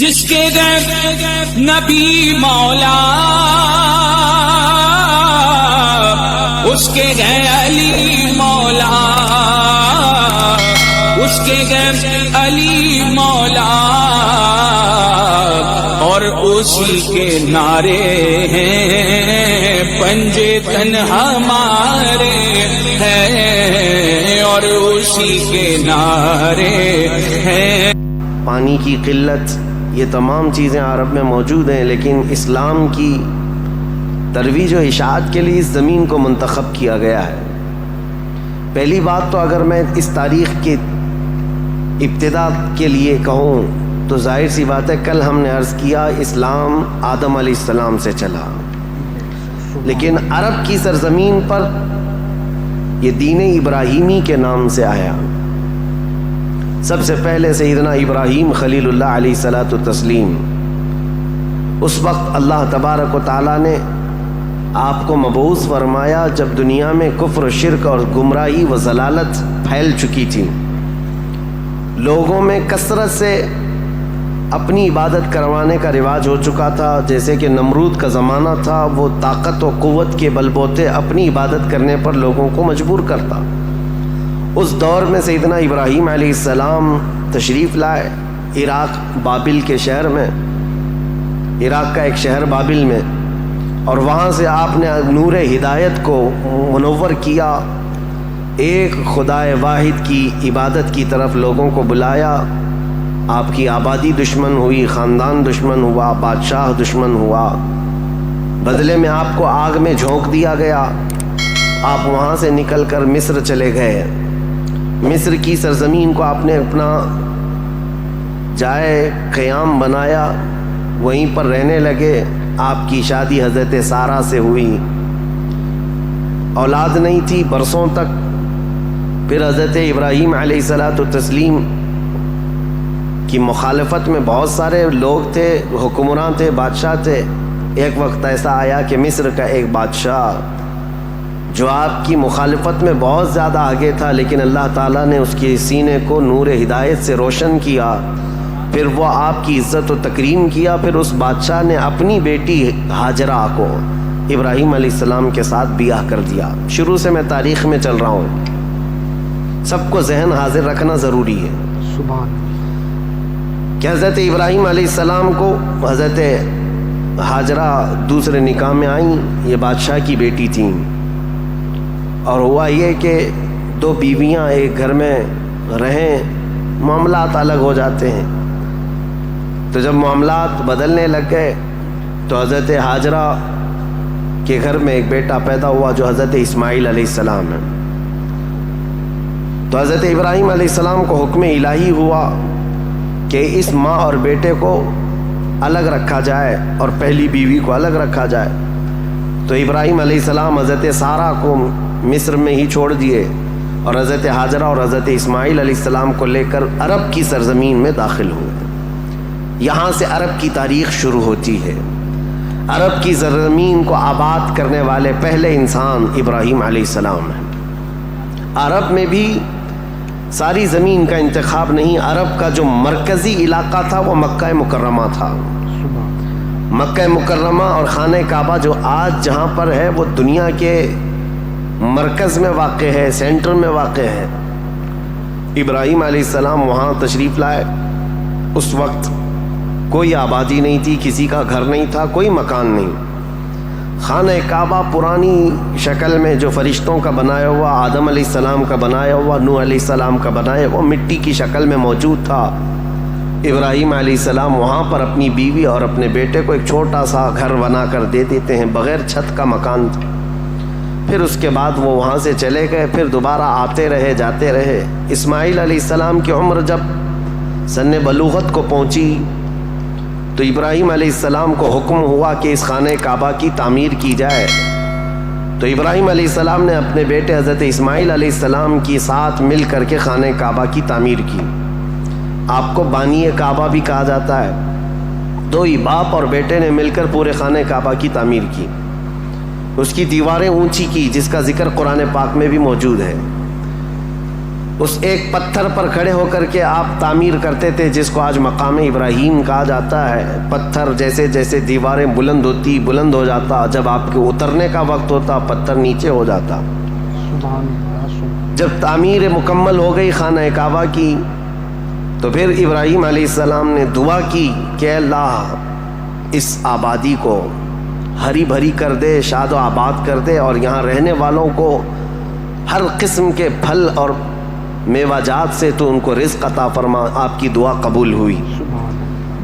جس کے غیب نبی مولا، اس کے غیب علی مولا، اس کے غیب علی مولا، اور اسی کے نعرے ہیں پنجے تن ہمارے ہیں، اور اسی کے نعرے ہیں۔ پانی کی قلت، یہ تمام چیزیں عرب میں موجود ہیں، لیکن اسلام کی ترویج و اشاعت کے لیے اس زمین کو منتخب کیا گیا ہے۔ پہلی بات تو اگر میں اس تاریخ کی ابتدا کے لیے کہوں تو ظاہر سی بات ہے، کل ہم نے عرض کیا اسلام آدم علیہ السلام سے چلا، لیکن عرب کی سرزمین پر یہ دین ابراہیمی کے نام سے آیا۔ سب سے پہلے سیدنا ابراہیم خلیل اللہ علیہ الصلاۃ والتسلیم، اس وقت اللہ تبارک و تعالیٰ نے آپ کو مبعوث فرمایا جب دنیا میں کفر و شرک اور گمراہی و ضلالت پھیل چکی تھی، لوگوں میں کثرت سے اپنی عبادت کروانے کا رواج ہو چکا تھا۔ جیسے کہ نمرود کا زمانہ تھا، وہ طاقت و قوت کے بل بوتے اپنی عبادت کرنے پر لوگوں کو مجبور کرتا۔ اس دور میں سیدنا ابراہیم علیہ السلام تشریف لائے عراق بابل کے شہر میں، عراق کا ایک شہر بابل میں، اور وہاں سے آپ نے نور ہدایت کو منور کیا، ایک خدائے واحد کی عبادت کی طرف لوگوں کو بلایا۔ آپ کی آبادی دشمن ہوئی، خاندان دشمن ہوا، بادشاہ دشمن ہوا، بدلے میں آپ کو آگ میں جھونک دیا گیا۔ آپ وہاں سے نکل کر مصر چلے گئے۔ مصر کی سرزمین کو آپ نے اپنا جائے قیام بنایا، وہیں پر رہنے لگے۔ آپ کی شادی حضرت سارہ سے ہوئی، اولاد نہیں تھی برسوں تک۔ پھر حضرت ابراہیم علیہ الصلاۃ والتسلیم کی مخالفت میں بہت سارے لوگ تھے، حکمران تھے، بادشاہ تھے۔ ایک وقت ایسا آیا کہ مصر کا ایک بادشاہ جو آپ کی مخالفت میں بہت زیادہ آگے تھا، لیکن اللہ تعالیٰ نے اس کے سینے کو نور ہدایت سے روشن کیا، پھر وہ آپ کی عزت و تکریم کیا۔ پھر اس بادشاہ نے اپنی بیٹی ہاجرہ کو ابراہیم علیہ السلام کے ساتھ بیاہ کر دیا۔ شروع سے میں تاریخ میں چل رہا ہوں، سب کو ذہن حاضر رکھنا ضروری ہے۔ سبحان کہ حضرت ابراہیم علیہ السلام کو حضرت ہاجرہ دوسرے نکاح میں آئیں، یہ بادشاہ کی بیٹی تھیں، اور ہوا یہ کہ دو بیویاں ایک گھر میں رہیں، معاملات الگ ہو جاتے ہیں۔ تو جب معاملات بدلنے لگ گئے تو حضرت ہاجرہ کے گھر میں ایک بیٹا پیدا ہوا جو حضرت اسماعیل علیہ السلام ہے۔ تو حضرت ابراہیم علیہ السلام کو حکم الہی ہوا کہ اس ماں اور بیٹے کو الگ رکھا جائے اور پہلی بیوی کو الگ رکھا جائے۔ تو ابراہیم علیہ السلام حضرت سارہ کو مصر میں ہی چھوڑ دیے، اور حضرت ہاجرہ اور حضرت اسماعیل علیہ السلام کو لے کر عرب کی سرزمین میں داخل ہوئے۔ یہاں سے عرب کی تاریخ شروع ہوتی ہے۔ عرب کی سرزمین کو آباد کرنے والے پہلے انسان ابراہیم علیہ السلام ہیں۔ عرب میں بھی ساری زمین کا انتخاب نہیں، عرب کا جو مرکزی علاقہ تھا وہ مکہ مکرمہ تھا۔ مکہ مکرمہ اور خانہ کعبہ جو آج جہاں پر ہے وہ دنیا کے مرکز میں واقع ہے، سینٹر میں واقع ہے۔ ابراہیم علیہ السلام وہاں تشریف لائے۔ اس وقت کوئی آبادی نہیں تھی، کسی کا گھر نہیں تھا، کوئی مکان نہیں۔ خانہ کعبہ پرانی شکل میں جو فرشتوں کا بنایا ہوا، آدم علیہ السلام کا بنایا ہوا، نوح علیہ السلام کا بنایا ہوا مٹی کی شکل میں موجود تھا۔ ابراہیم علیہ السلام وہاں پر اپنی بیوی اور اپنے بیٹے کو ایک چھوٹا سا گھر بنا کر دے دیتے ہیں، بغیر چھت کا مکان تھا۔ پھر اس کے بعد وہ وہاں سے چلے گئے، پھر دوبارہ آتے رہے، جاتے رہے۔ اسماعیل علیہ السلام کی عمر جب سن بلوغت کو پہنچی تو ابراہیم علیہ السلام کو حکم ہوا کہ اس خانہ کعبہ کی تعمیر کی جائے۔ تو ابراہیم علیہ السلام نے اپنے بیٹے حضرت اسماعیل علیہ السلام کے ساتھ مل کر کے خانہ کعبہ کی تعمیر کی۔ آپ کو بانی کعبہ بھی کہا جاتا ہے۔ دو ہی باپ اور بیٹے نے مل کر پورے خانہ کعبہ کی تعمیر کی، اس کی دیواریں اونچی کی، جس کا ذکر قرآن پاک میں بھی موجود ہے۔ اس ایک پتھر پر کھڑے ہو کر کے آپ تعمیر کرتے تھے، جس کو آج مقام ابراہیم کہا جاتا ہے۔ پتھر جیسے جیسے دیواریں بلند ہو جاتا، جب آپ کے اترنے کا وقت ہوتا پتھر نیچے ہو جاتا۔ جب تعمیر مکمل ہو گئی خانہ کعبہ کی، تو پھر ابراہیم علیہ السلام نے دعا کی کہ اللہ اس آبادی کو ہری بھری کر دے، شاد و آباد کر دے، اور یہاں رہنے والوں کو ہر قسم کے پھل اور میوہ جات سے تو ان کو رزق عطا فرما۔ آپ کی دعا قبول ہوئی۔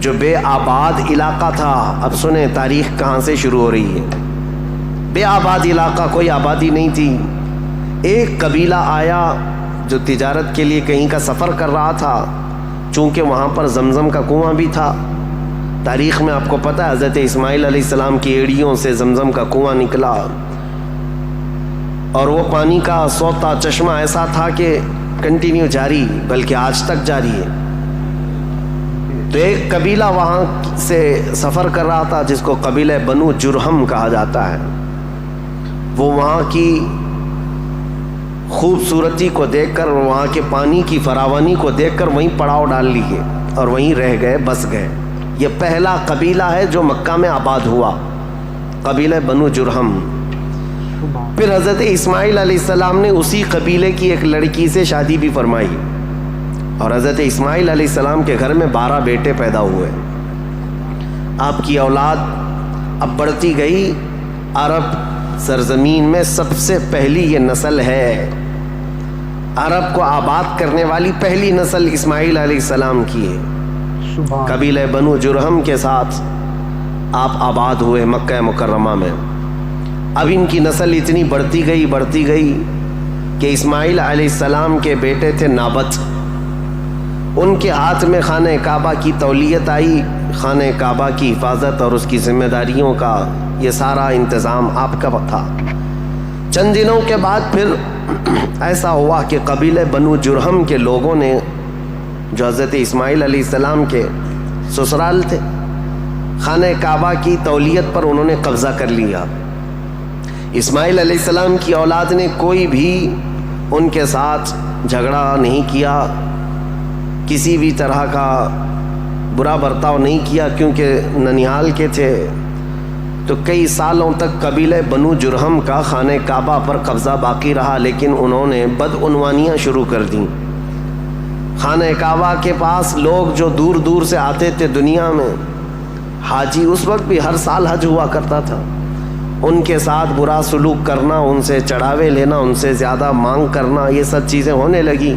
جو بے آباد علاقہ تھا، اب سنیں تاریخ کہاں سے شروع ہو رہی ہے۔ بے آباد علاقہ، کوئی آبادی نہیں تھی۔ ایک قبیلہ آیا جو تجارت کے لیے کہیں کا سفر کر رہا تھا، چونکہ وہاں پر زمزم کا کنواں بھی تھا۔ تاریخ میں آپ کو پتہ ہے حضرت اسماعیل علیہ السلام کی ایڑیوں سے زمزم کا کنواں نکلا، اور وہ پانی کا سوتا چشمہ ایسا تھا کہ کنٹینیو جاری، بلکہ آج تک جاری ہے۔ تو ایک قبیلہ وہاں سے سفر کر رہا تھا جس کو قبیلہ بنو جرہم کہا جاتا ہے۔ وہ وہاں کی خوبصورتی کو دیکھ کر، وہاں کے پانی کی فراوانی کو دیکھ کر وہیں پڑاؤ ڈال لیے اور وہیں رہ گئے، بس گئے۔ یہ پہلا قبیلہ ہے جو مکہ میں آباد ہوا، قبیلہ بنو جرہم۔ پھر حضرت اسماعیل علیہ السلام نے اسی قبیلے کی ایک لڑکی سے شادی بھی فرمائی، اور حضرت اسماعیل علیہ السلام کے گھر میں 12 بیٹے پیدا ہوئے۔ آپ کی اولاد اب بڑھتی گئی۔ عرب سرزمین میں سب سے پہلی یہ نسل ہے، عرب کو آباد کرنے والی پہلی نسل اسماعیل علیہ السلام کی ہے۔ قبیلہ بنو جرہم کے ساتھ آپ آباد ہوئے مکہ مکرمہ میں۔ اب ان کی نسل اتنی بڑھتی گئی کہ اسماعیل علیہ السلام کے بیٹے تھے نابت، ان کے ہاتھ میں خانہ کعبہ کی تولیت آئی۔ خانہ کعبہ کی حفاظت اور اس کی ذمہ داریوں کا یہ سارا انتظام آپ کا تھا۔ چند دنوں کے بعد پھر ایسا ہوا کہ قبیلہ بنو جرہم کے لوگوں نے، جو حضرت اسماعیل علیہ السلام کے سسرال تھے، خانہ کعبہ کی تولیت پر انہوں نے قبضہ کر لیا۔ اسماعیل علیہ السلام کی اولاد نے کوئی بھی ان کے ساتھ جھگڑا نہیں کیا، کسی بھی طرح کا برا برتاؤ نہیں کیا، کیونکہ ننیال کے تھے۔ تو کئی سالوں تک قبیلہ بنو جرہم کا خانہ کعبہ پر قبضہ باقی رہا، لیکن انہوں نے بدعنوانیاں شروع کر دیں۔ خانہ کعبہ کے پاس لوگ جو دور دور سے آتے تھے دنیا میں، حاجی، اس وقت بھی ہر سال حج ہوا کرتا تھا، ان کے ساتھ برا سلوک کرنا، ان سے چڑھاوے لینا، ان سے زیادہ مانگ کرنا، یہ سب چیزیں ہونے لگی۔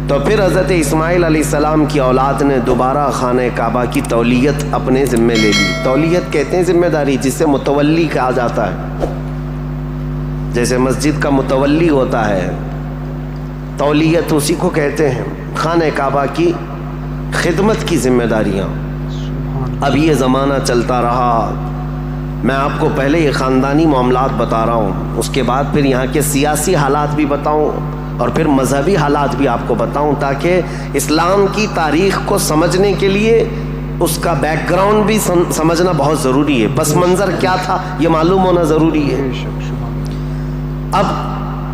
تو پھر حضرت اسماعیل علیہ السلام کی اولاد نے دوبارہ خانہ کعبہ کی تولیت اپنے ذمے لے لی۔ تولیت کہتے ہیں ذمہ داری، جس سے متولی کہا جاتا ہے، جیسے مسجد کا متولی ہوتا ہے، تولیت اسی کو کہتے ہیں۔ خانہ کعبہ کی خدمت کی ذمہ داریاں۔ اب یہ زمانہ چلتا رہا۔ میں آپ کو پہلے یہ خاندانی معاملات بتا رہا ہوں، اس کے بعد پھر یہاں کے سیاسی حالات بھی بتاؤں، اور پھر مذہبی حالات بھی آپ کو بتاؤں، تاکہ اسلام کی تاریخ کو سمجھنے کے لیے اس کا بیک گراؤنڈ بھی سمجھنا بہت ضروری ہے، پس منظر کیا تھا یہ معلوم ہونا ضروری ہے۔ اب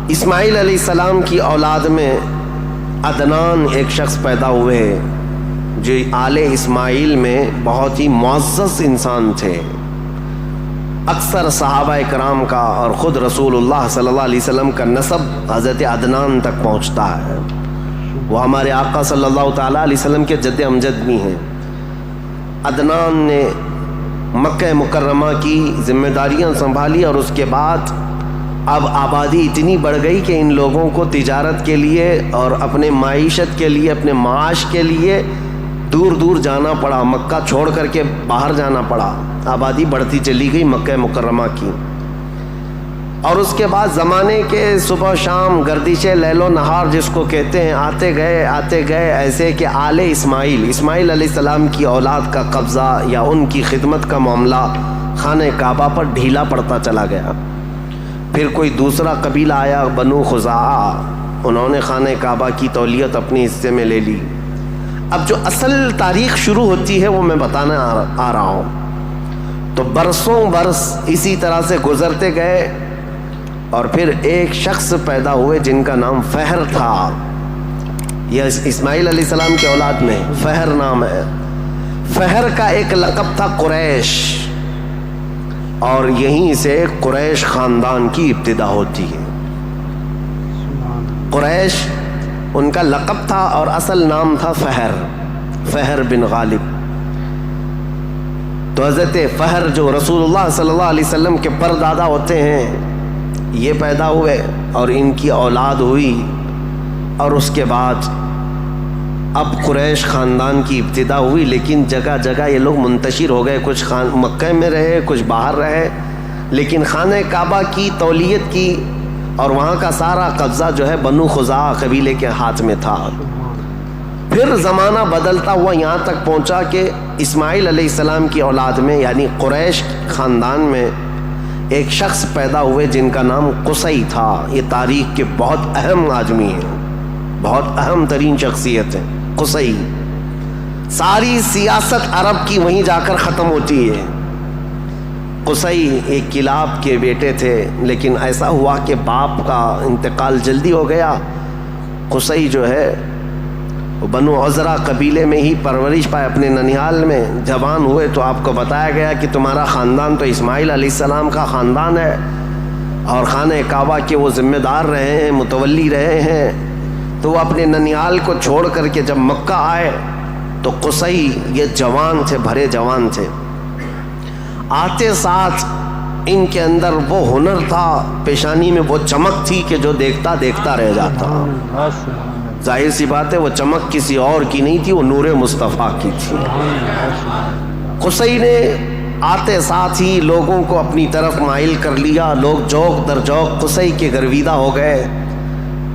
اسماعیل علیہ السلام کی اولاد میں عدنان ایک شخص پیدا ہوئے جو آل اسماعیل میں بہت ہی معزز انسان تھے۔ اکثر صحابہ کرام کا اور خود رسول اللہ صلی اللہ علیہ وسلم کا نسب حضرت عدنان تک پہنچتا ہے۔ وہ ہمارے آقا صلی اللہ تعالیٰ علیہ وسلم کے جد امجد بھی ہیں۔ عدنان نے مکہ مکرمہ کی ذمہ داریاں سنبھالی، اور اس کے بعد اب آبادی اتنی بڑھ گئی کہ ان لوگوں کو تجارت کے لیے اور اپنے معیشت کے لیے، اپنے معاش کے لیے دور دور جانا پڑا، مکہ چھوڑ کر کے باہر جانا پڑا۔ آبادی بڑھتی چلی گئی مکہ مکرمہ کی، اور اس کے بعد زمانے کے صبح شام گردش لیل و نہار جس کو کہتے ہیں، آتے گئے ایسے کہ آل اسماعیل علیہ السلام کی اولاد کا قبضہ یا ان کی خدمت کا معاملہ خانہ کعبہ پر ڈھیلا پڑتا چلا گیا۔ پھر کوئی دوسرا قبیلہ آیا، بنو خزاعہ، انہوں نے خانہ کعبہ کی تولیت اپنے حصے میں لے لی۔ اب جو اصل تاریخ شروع ہوتی ہے وہ میں بتانا آ رہا ہوں۔ تو برسوں برس اسی طرح سے گزرتے گئے، اور پھر ایک شخص پیدا ہوئے جن کا نام فہر تھا۔ یہ اسماعیل علیہ السلام کے اولاد میں فہر نام ہے. فہر کا ایک لقب تھا قریش، اور یہیں سے قریش خاندان کی ابتدا ہوتی ہے. قریش ان کا لقب تھا اور اصل نام تھا فہر بن غالب. تو حضرت فہر جو رسول اللہ صلی اللہ علیہ وسلم کے پردادا ہوتے ہیں، یہ پیدا ہوئے اور ان کی اولاد ہوئی، اور اس کے بعد اب قریش خاندان کی ابتدا ہوئی. لیکن جگہ جگہ یہ لوگ منتشر ہو گئے، کچھ مکہ میں رہے، کچھ باہر رہے، لیکن خانہ کعبہ کی تولیت کی اور وہاں کا سارا قبضہ جو ہے بنو خزاعہ قبیلے کے ہاتھ میں تھا. پھر زمانہ بدلتا ہوا یہاں تک پہنچا کہ اسماعیل علیہ السلام کی اولاد میں یعنی قریش خاندان میں ایک شخص پیدا ہوئے جن کا نام قصی تھا. یہ تاریخ کے بہت اہم آدمی ہیں، بہت اہم ترین شخصیت ہے قصی. ساری سیاست عرب کی وہیں جا کر ختم ہوتی ہے. قصی ایک کلاب کے بیٹے تھے، لیکن ایسا ہوا کہ باپ کا انتقال جلدی ہو گیا. قصی جو ہے بنو عزرہ قبیلے میں ہی پرورش پائے اپنے ننیال میں. جوان ہوئے تو آپ کو بتایا گیا کہ تمہارا خاندان تو اسماعیل علیہ السلام کا خاندان ہے اور خانہ کعبہ کے وہ ذمہ دار رہے ہیں، متولی رہے ہیں. تو وہ اپنے ننیال کو چھوڑ کر کے جب مکہ آئے تو قصی یہ جوان تھے، بھرے جوان تھے. آتے ساتھ ان کے اندر وہ ہنر تھا، پیشانی میں وہ چمک تھی کہ جو دیکھتا دیکھتا رہ جاتا. ظاہر سی بات ہے وہ چمک کسی اور کی نہیں تھی، وہ نور مصطفیٰ کی تھی. قصی نے آتے ساتھ ہی لوگوں کو اپنی طرف مائل کر لیا. لوگ جوق در جوق قصی کے گرویدہ ہو گئے.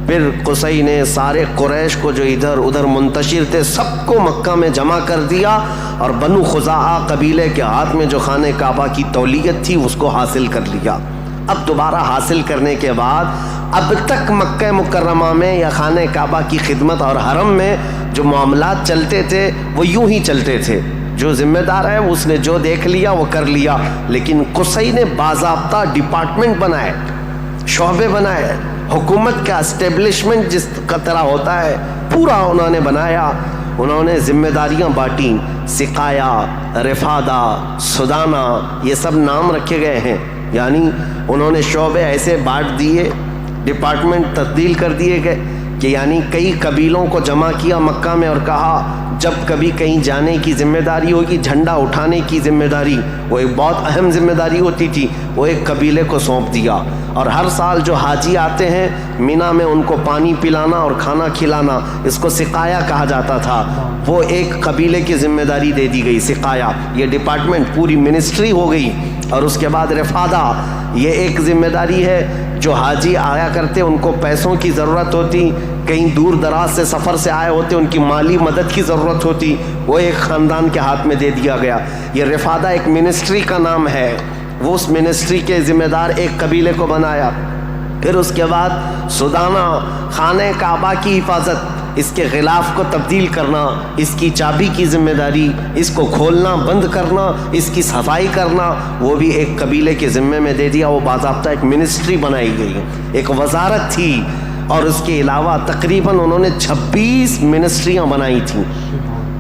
پھر قصی نے سارے قریش کو جو ادھر ادھر منتشر تھے سب کو مکہ میں جمع کر دیا اور بنو خزاعہ قبیلے کے ہاتھ میں جو خانہ کعبہ کی تولیت تھی اس کو حاصل کر لیا. اب دوبارہ حاصل کرنے کے بعد اب تک مکہ مکرمہ میں یا خانہ کعبہ کی خدمت اور حرم میں جو معاملات چلتے تھے وہ یوں ہی چلتے تھے. جو ذمہ دار ہے اس نے جو دیکھ لیا وہ کر لیا. لیکن قصی نے باضابطہ ڈپارٹمنٹ بنائے، شعبے بنائے. حکومت کا اسٹیبلشمنٹ جس کا طرح ہوتا ہے پورا انہوں نے بنایا. انہوں نے ذمہ داریاں بانٹیں. سقایا، رفادہ، سدانہ، یہ سب نام رکھے گئے ہیں. یعنی انہوں نے شعبے ایسے بانٹ دیے، ڈپارٹمنٹ تبدیل کر دیے گئے کہ یعنی کئی قبیلوں کو جمع کیا مکہ میں اور کہا جب کبھی کہیں جانے کی ذمہ داری ہوگی، جھنڈا اٹھانے کی ذمہ داری، وہ ایک بہت اہم ذمہ داری ہوتی تھی، وہ ایک قبیلے کو سونپ دیا. اور ہر سال جو حاجی آتے ہیں مینا میں ان کو پانی پلانا اور کھانا کھلانا، اس کو سقایا کہا جاتا تھا، وہ ایک قبیلے کی ذمہ داری دے دی گئی. سقایا یہ ڈپارٹمنٹ پوری منسٹری ہو گئی. اور اس کے بعد رفادہ یہ ایک ذمہ داری ہے. جو حاجی آیا کرتے ان کو پیسوں کی ضرورت ہوتی، کہیں دور دراز سے سفر سے آئے ہوتے ان کی مالی مدد کی ضرورت ہوتی، وہ ایک خاندان کے ہاتھ میں دے دیا گیا. یہ رفادہ ایک منسٹری کا نام ہے. وہ اس منسٹری کے ذمہ دار ایک قبیلے کو بنایا. پھر اس کے بعد سدانہ، خانہ کعبہ کی حفاظت، اس کے غلاف کو تبدیل کرنا، اس کی چابی کی ذمہ داری، اس کو کھولنا بند کرنا، اس کی صفائی کرنا، وہ بھی ایک قبیلے کے ذمے میں دے دیا. وہ باضابطہ ایک منسٹری بنائی گئی، ایک وزارت تھی. اور اس کے علاوہ تقریباً انہوں نے 26 منسٹریاں بنائی تھیں،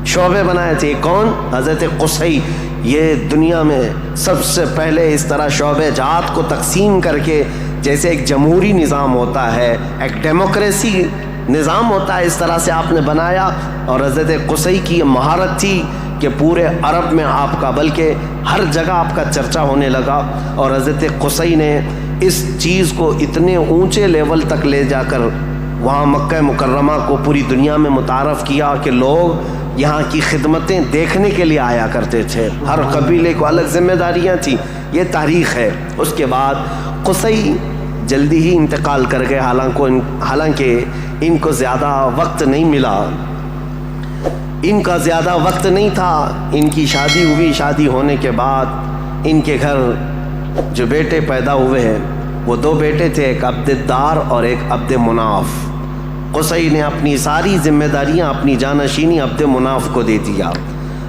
شعبے بنائے تھے. کون؟ حضرت قصی. یہ دنیا میں سب سے پہلے اس طرح شعبے جات کو تقسیم کر کے، جیسے ایک جمہوری نظام ہوتا ہے، ایک ڈیموکریسی نظام ہوتا ہے، اس طرح سے آپ نے بنایا. اور حضرت قصی کی یہ مہارت تھی کہ پورے عرب میں آپ کا بلکہ ہر جگہ آپ کا چرچا ہونے لگا. اور حضرت قصی نے اس چیز کو اتنے اونچے لیول تک لے جا کر وہاں مکہ مکرمہ کو پوری دنیا میں متعارف کیا کہ لوگ یہاں کی خدمتیں دیکھنے کے لیے آیا کرتے تھے. ہر قبیلے کو الگ ذمہ داریاں تھیں. یہ تاریخ ہے. اس کے بعد قصی جلدی ہی انتقال کر گئے، حالانکہ ان کو زیادہ وقت نہیں ملا، ان کا زیادہ وقت نہیں تھا. ان کی شادی ہوئی. شادی ہونے کے بعد ان کے گھر جو بیٹے پیدا ہوئے ہیں وہ 2 بیٹے تھے، ایک عبد الدار اور ایک عبد مناف. قصی نے اپنی ساری ذمہ داریاں، اپنی جانشینی عبد مناف کو دے دیا.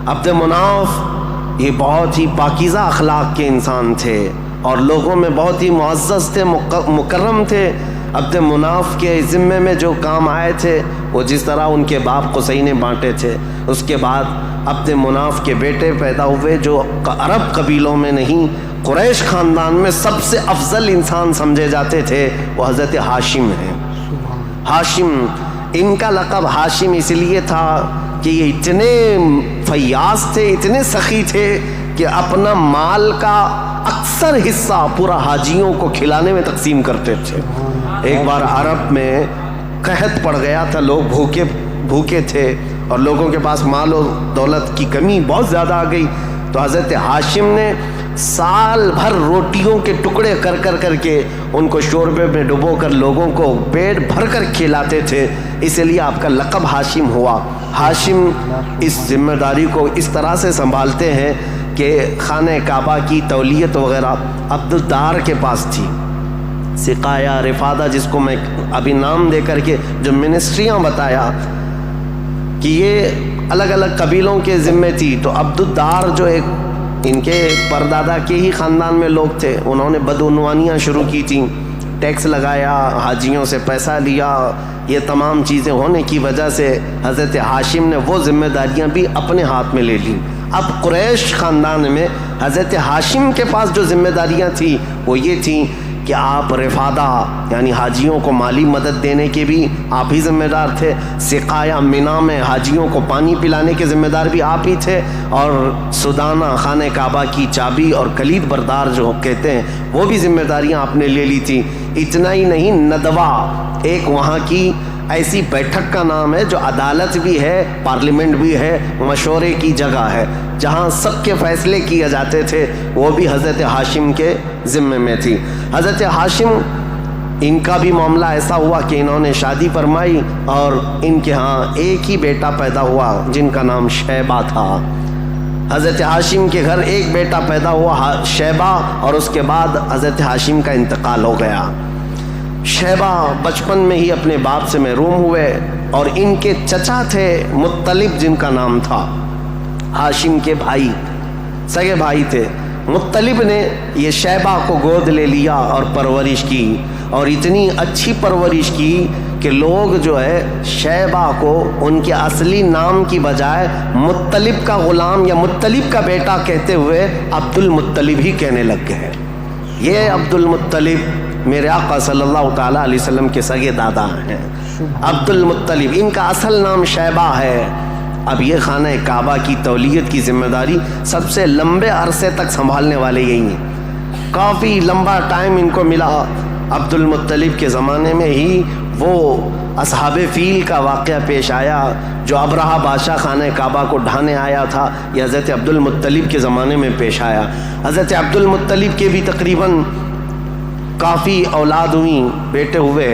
عبد مناف یہ بہت ہی پاکیزہ اخلاق کے انسان تھے اور لوگوں میں بہت ہی معزز تھے، مکرم تھے. عبد مناف کے ذمے میں جو کام آئے تھے وہ جس طرح ان کے باپ قصی نے بانٹے تھے، اس کے بعد اپنے مناف کے بیٹے پیدا ہوئے جو عرب قبیلوں میں نہیں قریش خاندان میں سب سے افضل انسان سمجھے جاتے تھے، وہ حضرت ہاشم ہیں۔ ہاشم، ان کا لقب ہاشم اس لیے تھا کہ یہ اتنے فیاض تھے، اتنے سخی تھے کہ اپنا مال کا اکثر حصہ پورا حاجیوں کو کھلانے میں تقسیم کرتے تھے۔ ایک بار عرب میں قحط پڑ گیا تھا، لوگ بھوکے تھے اور لوگوں کے پاس مال و دولت کی کمی بہت زیادہ آ گئی، تو حضرت ہاشم نے سال بھر روٹیوں کے ٹکڑے کر کے ان کو شوربے میں ڈبو کر لوگوں کو پیٹ بھر کر کھلاتے تھے، اس لیے آپ کا لقب ہاشم ہوا۔ ہاشم اس ذمہ داری کو اس طرح سے سنبھالتے ہیں کہ خانہ کعبہ کی تولیت وغیرہ عبدالدار کے پاس تھی۔ سقایا رفادہ، جس کو میں ابھی نام دے کر کے جو منسٹریاں بتایا کہ یہ الگ الگ قبیلوں کے ذمے تھی، تو عبدالدار جو ایک ان کے پردادا کے ہی خاندان میں لوگ تھے، انہوں نے بدعنوانیاں شروع کی تھیں، ٹیکس لگایا، حاجیوں سے پیسہ لیا، یہ تمام چیزیں ہونے کی وجہ سے حضرت ہاشم نے وہ ذمہ داریاں بھی اپنے ہاتھ میں لے لیں۔ اب قریش خاندان میں حضرت ہاشم کے پاس جو ذمہ داریاں تھیں وہ یہ تھیں کہ آپ رفادہ یعنی حاجیوں کو مالی مدد دینے کے بھی آپ ہی ذمہ دار تھے، سقایا مینا میں حاجیوں کو پانی پلانے کے ذمہ دار بھی آپ ہی تھے، اور سدانہ خانہ کعبہ کی چابی اور کلید بردار جو کہتے ہیں وہ بھی ذمہ داریاں آپ نے لے لی تھیں۔ اتنا ہی نہیں، ندوہ ایک وہاں کی ایسی بیٹھک کا نام ہے جو عدالت بھی ہے، پارلیمنٹ بھی ہے، مشورے کی جگہ ہے، جہاں سب کے فیصلے کیے جاتے تھے، وہ بھی حضرت ہاشم کے ذمے میں تھی۔ حضرت ہاشم، ان کا بھی معاملہ ایسا ہوا کہ انہوں نے شادی فرمائی اور ان کے ہاں ایک ہی بیٹا پیدا ہوا جن کا نام شیبہ تھا۔ حضرت ہاشم کے گھر ایک بیٹا پیدا ہوا شیبہ، اور اس کے بعد حضرت ہاشم کا انتقال ہو گیا۔ شیبہ بچپن میں ہی اپنے باپ سے محروم ہوئے، اور ان کے چچا تھے مطلب جن کا نام تھا، ہاشم کے بھائی، سگے بھائی تھے۔ مطلب نے یہ شیبہ کو گود لے لیا اور پرورش کی، اور اتنی اچھی پرورش کی کہ لوگ جو ہے شیبہ کو ان کے اصلی نام کی بجائے مطلب کا غلام یا مطلب کا بیٹا کہتے ہوئے عبد المطلب ہی کہنے لگ گئے۔ یہ عبد المطلب میرے آقا صلی اللہ تعالیٰ علیہ وسلم کے سگے دادا ہیں، عبد المطلب، ان کا اصل نام شیبہ ہے۔ اب یہ خانہ کعبہ کی تولیت کی ذمہ داری سب سے لمبے عرصے تک سنبھالنے والے یہی ہیں، کافی لمبا ٹائم ان کو ملا۔ عبد المطلب کے زمانے میں ہی وہ اصحاب فیل کا واقعہ پیش آیا جو ابرہہ بادشاہ خانہ کعبہ کو ڈھانے آیا تھا، یہ حضرت عبد المطلب کے زمانے میں پیش آیا۔ حضرت عبد المطلب کے بھی تقریباً کافی اولاد ہوئیں، بیٹے ہوئے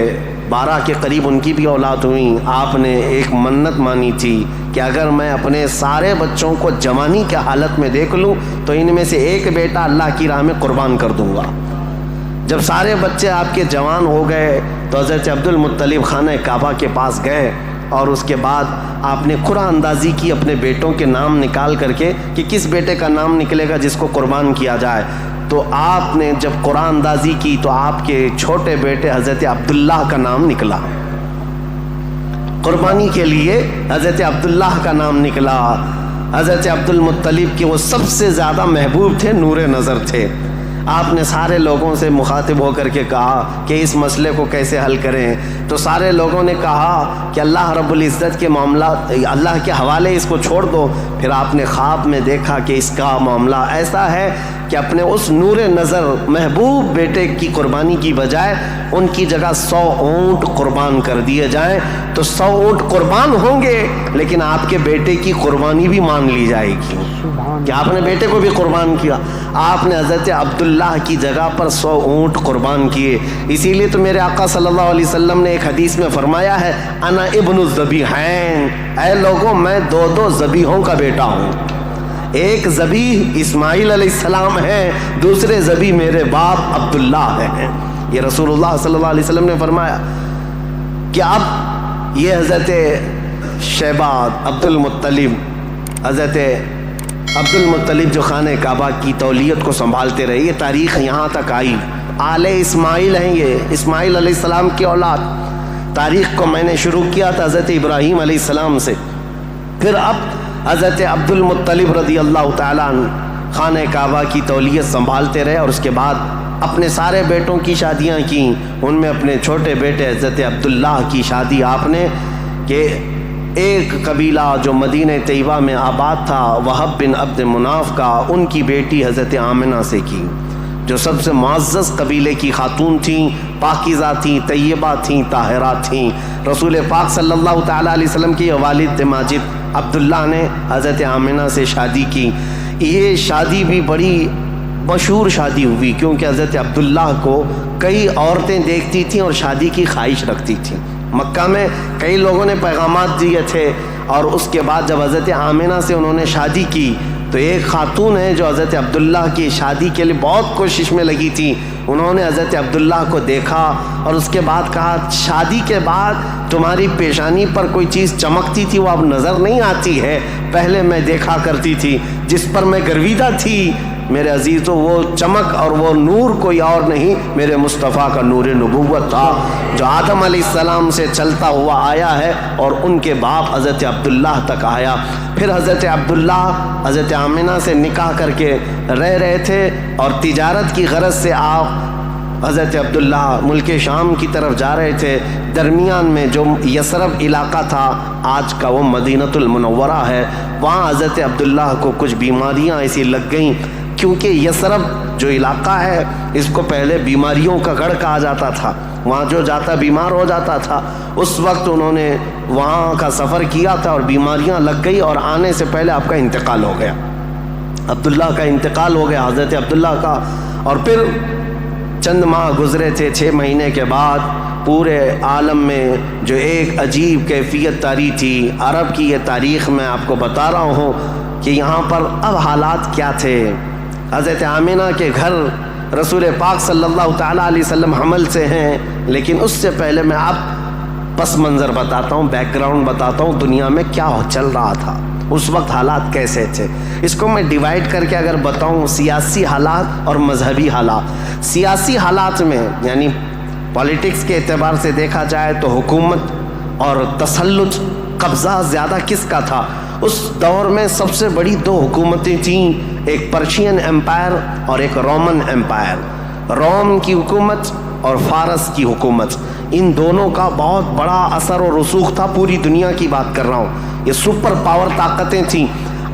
12 کے قریب ان کی بھی اولاد ہوئیں۔ آپ نے ایک منت مانی تھی کہ اگر میں اپنے سارے بچوں کو جوانی کے حالت میں دیکھ لوں تو ان میں سے ایک بیٹا اللہ کی راہ میں قربان کر دوں گا۔ جب سارے بچے آپ کے جوان ہو گئے تو حضرت عبد المطلب خانہ کعبہ کے پاس گئے، اور اس کے بعد آپ نے قرعہ اندازی کی اپنے بیٹوں کے نام نکال کر کے کہ کس بیٹے کا نام نکلے گا جس کو قربان کیا جائے۔ تو آپ نے جب قرعہ اندازی کی تو آپ کے چھوٹے بیٹے حضرت عبداللہ کا نام نکلا، قربانی کے لیے حضرت عبداللہ کا نام نکلا۔ حضرت عبد المطلب کے وہ سب سے زیادہ محبوب تھے، نور نظر تھے۔ آپ نے سارے لوگوں سے مخاطب ہو کر کے کہا کہ اس مسئلے کو کیسے حل کریں، تو سارے لوگوں نے کہا کہ اللہ رب العزت کے معاملات اللہ کے حوالے اس کو چھوڑ دو۔ پھر آپ نے خواب میں دیکھا کہ اس کا معاملہ ایسا ہے کہ اپنے اس نور نظر محبوب بیٹے کی قربانی کی بجائے ان کی جگہ 100 اونٹ قربان کر دیے جائیں، تو 100 اونٹ قربان ہوں گے لیکن آپ کے بیٹے کی قربانی بھی مان لی جائے گی کہ آپ نے بیٹے کو بھی قربان کیا۔ آپ نے حضرت عبداللہ کی جگہ پر 100 اونٹ قربان کیے۔ اسی لیے تو میرے آقا صلی اللہ علیہ وسلم نے ایک حدیث میں فرمایا ہے، انا ابن الذبیحین، اے لوگوں میں 2 ذبیحوں کا بیٹا ہوں۔ ایک ذبیح اسماعیل علیہ السلام ہے، دوسرے ذبیح میرے باپ عبداللہ ہیں۔ یہ رسول اللہ صلی اللہ علیہ وسلم نے فرمایا کہ اب یہ حضرت شیبہ عبد المطلب، حضرت عبد المطلب جو خانہ کعبہ کی تولیت کو سنبھالتے رہے، یہ تاریخ یہاں تک آئی۔ آل اسماعیل ہیں، یہ اسماعیل علیہ السلام کی اولاد۔ تاریخ کو میں نے شروع کیا تھا حضرت ابراہیم علیہ السلام سے، پھر اب حضرت عبد المطلب رضی اللہ تعالیٰ عنہ خانہ کعبہ کی تولیت سنبھالتے رہے، اور اس کے بعد اپنے سارے بیٹوں کی شادیاں کیں، ان میں اپنے چھوٹے بیٹے حضرت عبداللہ کی شادی آپ نے، کہ ایک قبیلہ جو مدینہ طیبہ میں آباد تھا وہب بن عبد مناف کا، ان کی بیٹی حضرت آمنہ سے کی، جو سب سے معزز قبیلے کی خاتون تھیں، پاکیزہ تھیں، طیبہ تھیں، طاہرہ تھیں۔ رسول پاک صلی اللہ تعالیٰ علیہ وسلم کے والد ماجد عبداللہ نے حضرت آمنہ سے شادی کی۔ یہ شادی بھی بڑی مشہور شادی ہوئی، کیونکہ حضرت عبداللہ کو کئی عورتیں دیکھتی تھیں اور شادی کی خواہش رکھتی تھیں۔ مکہ میں کئی لوگوں نے پیغامات دیے تھے، اور اس کے بعد جب حضرت آمنہ سے انہوں نے شادی کی تو ایک خاتون ہے جو حضرت عبداللہ کی شادی کے لیے بہت کوشش میں لگی تھی، انہوں نے حضرت عبداللہ کو دیکھا اور اس کے بعد کہا، شادی کے بعد تمہاری پیشانی پر کوئی چیز چمکتی تھی وہ اب نظر نہیں آتی ہے، پہلے میں دیکھا کرتی تھی، جس پر میں گرویدہ تھی میرے عزیزوں، وہ چمک اور وہ نور کوئی اور نہیں، میرے مصطفیٰ کا نور نبوت تھا، جو آدم علیہ السلام سے چلتا ہوا آیا ہے اور ان کے باپ حضرت عبداللہ تک آیا۔ پھر حضرت عبداللہ حضرت آمنہ سے نکاح کر کے رہ رہے تھے، اور تجارت کی غرض سے آپ حضرت عبداللہ ملک شام کی طرف جا رہے تھے۔ درمیان میں جو یثرب علاقہ تھا، آج کا وہ مدینۃ المنورہ ہے، وہاں حضرت عبداللہ کو کچھ بیماریاں ایسی لگ گئیں، کیونکہ یثرب جو علاقہ ہے اس کو پہلے بیماریوں کا گڑھ کہا جاتا تھا، وہاں جو جاتا بیمار ہو جاتا تھا۔ اس وقت انہوں نے وہاں کا سفر کیا تھا اور بیماریاں لگ گئی، اور آنے سے پہلے آپ کا انتقال ہو گیا، عبداللہ کا انتقال ہو گیا، حضرت عبداللہ کا۔ اور پھر چند ماہ گزرے تھے، 6 مہینے کے بعد پورے عالم میں جو ایک عجیب کیفیت طاری تھی، عرب کی یہ تاریخ میں آپ کو بتا رہا ہوں کہ یہاں پر اب حالات کیا تھے۔ حضرت آمنہ کے گھر رسول پاک صلی اللہ تعالیٰ علیہ وسلم حمل سے ہیں، لیکن اس سے پہلے میں اب پس منظر بتاتا ہوں، بیک گراؤنڈ بتاتا ہوں، دنیا میں کیا چل رہا تھا، اس وقت حالات کیسے تھے۔ اس کو میں ڈیوائیڈ کر کے اگر بتاؤں، سیاسی حالات اور مذہبی حالات۔ سیاسی حالات میں یعنی پالیٹکس کے اعتبار سے دیکھا جائے تو حکومت اور تسلط، قبضہ زیادہ کس کا تھا؟ اس دور میں سب سے بڑی 2 حکومتیں تھیں، ایک پرشین امپائر اور ایک رومن امپائر۔ روم کی حکومت اور فارس کی حکومت، ان دونوں کا بہت بڑا اثر و رسوخ تھا، پوری دنیا کی بات کر رہا ہوں، یہ سپر پاور طاقتیں تھیں۔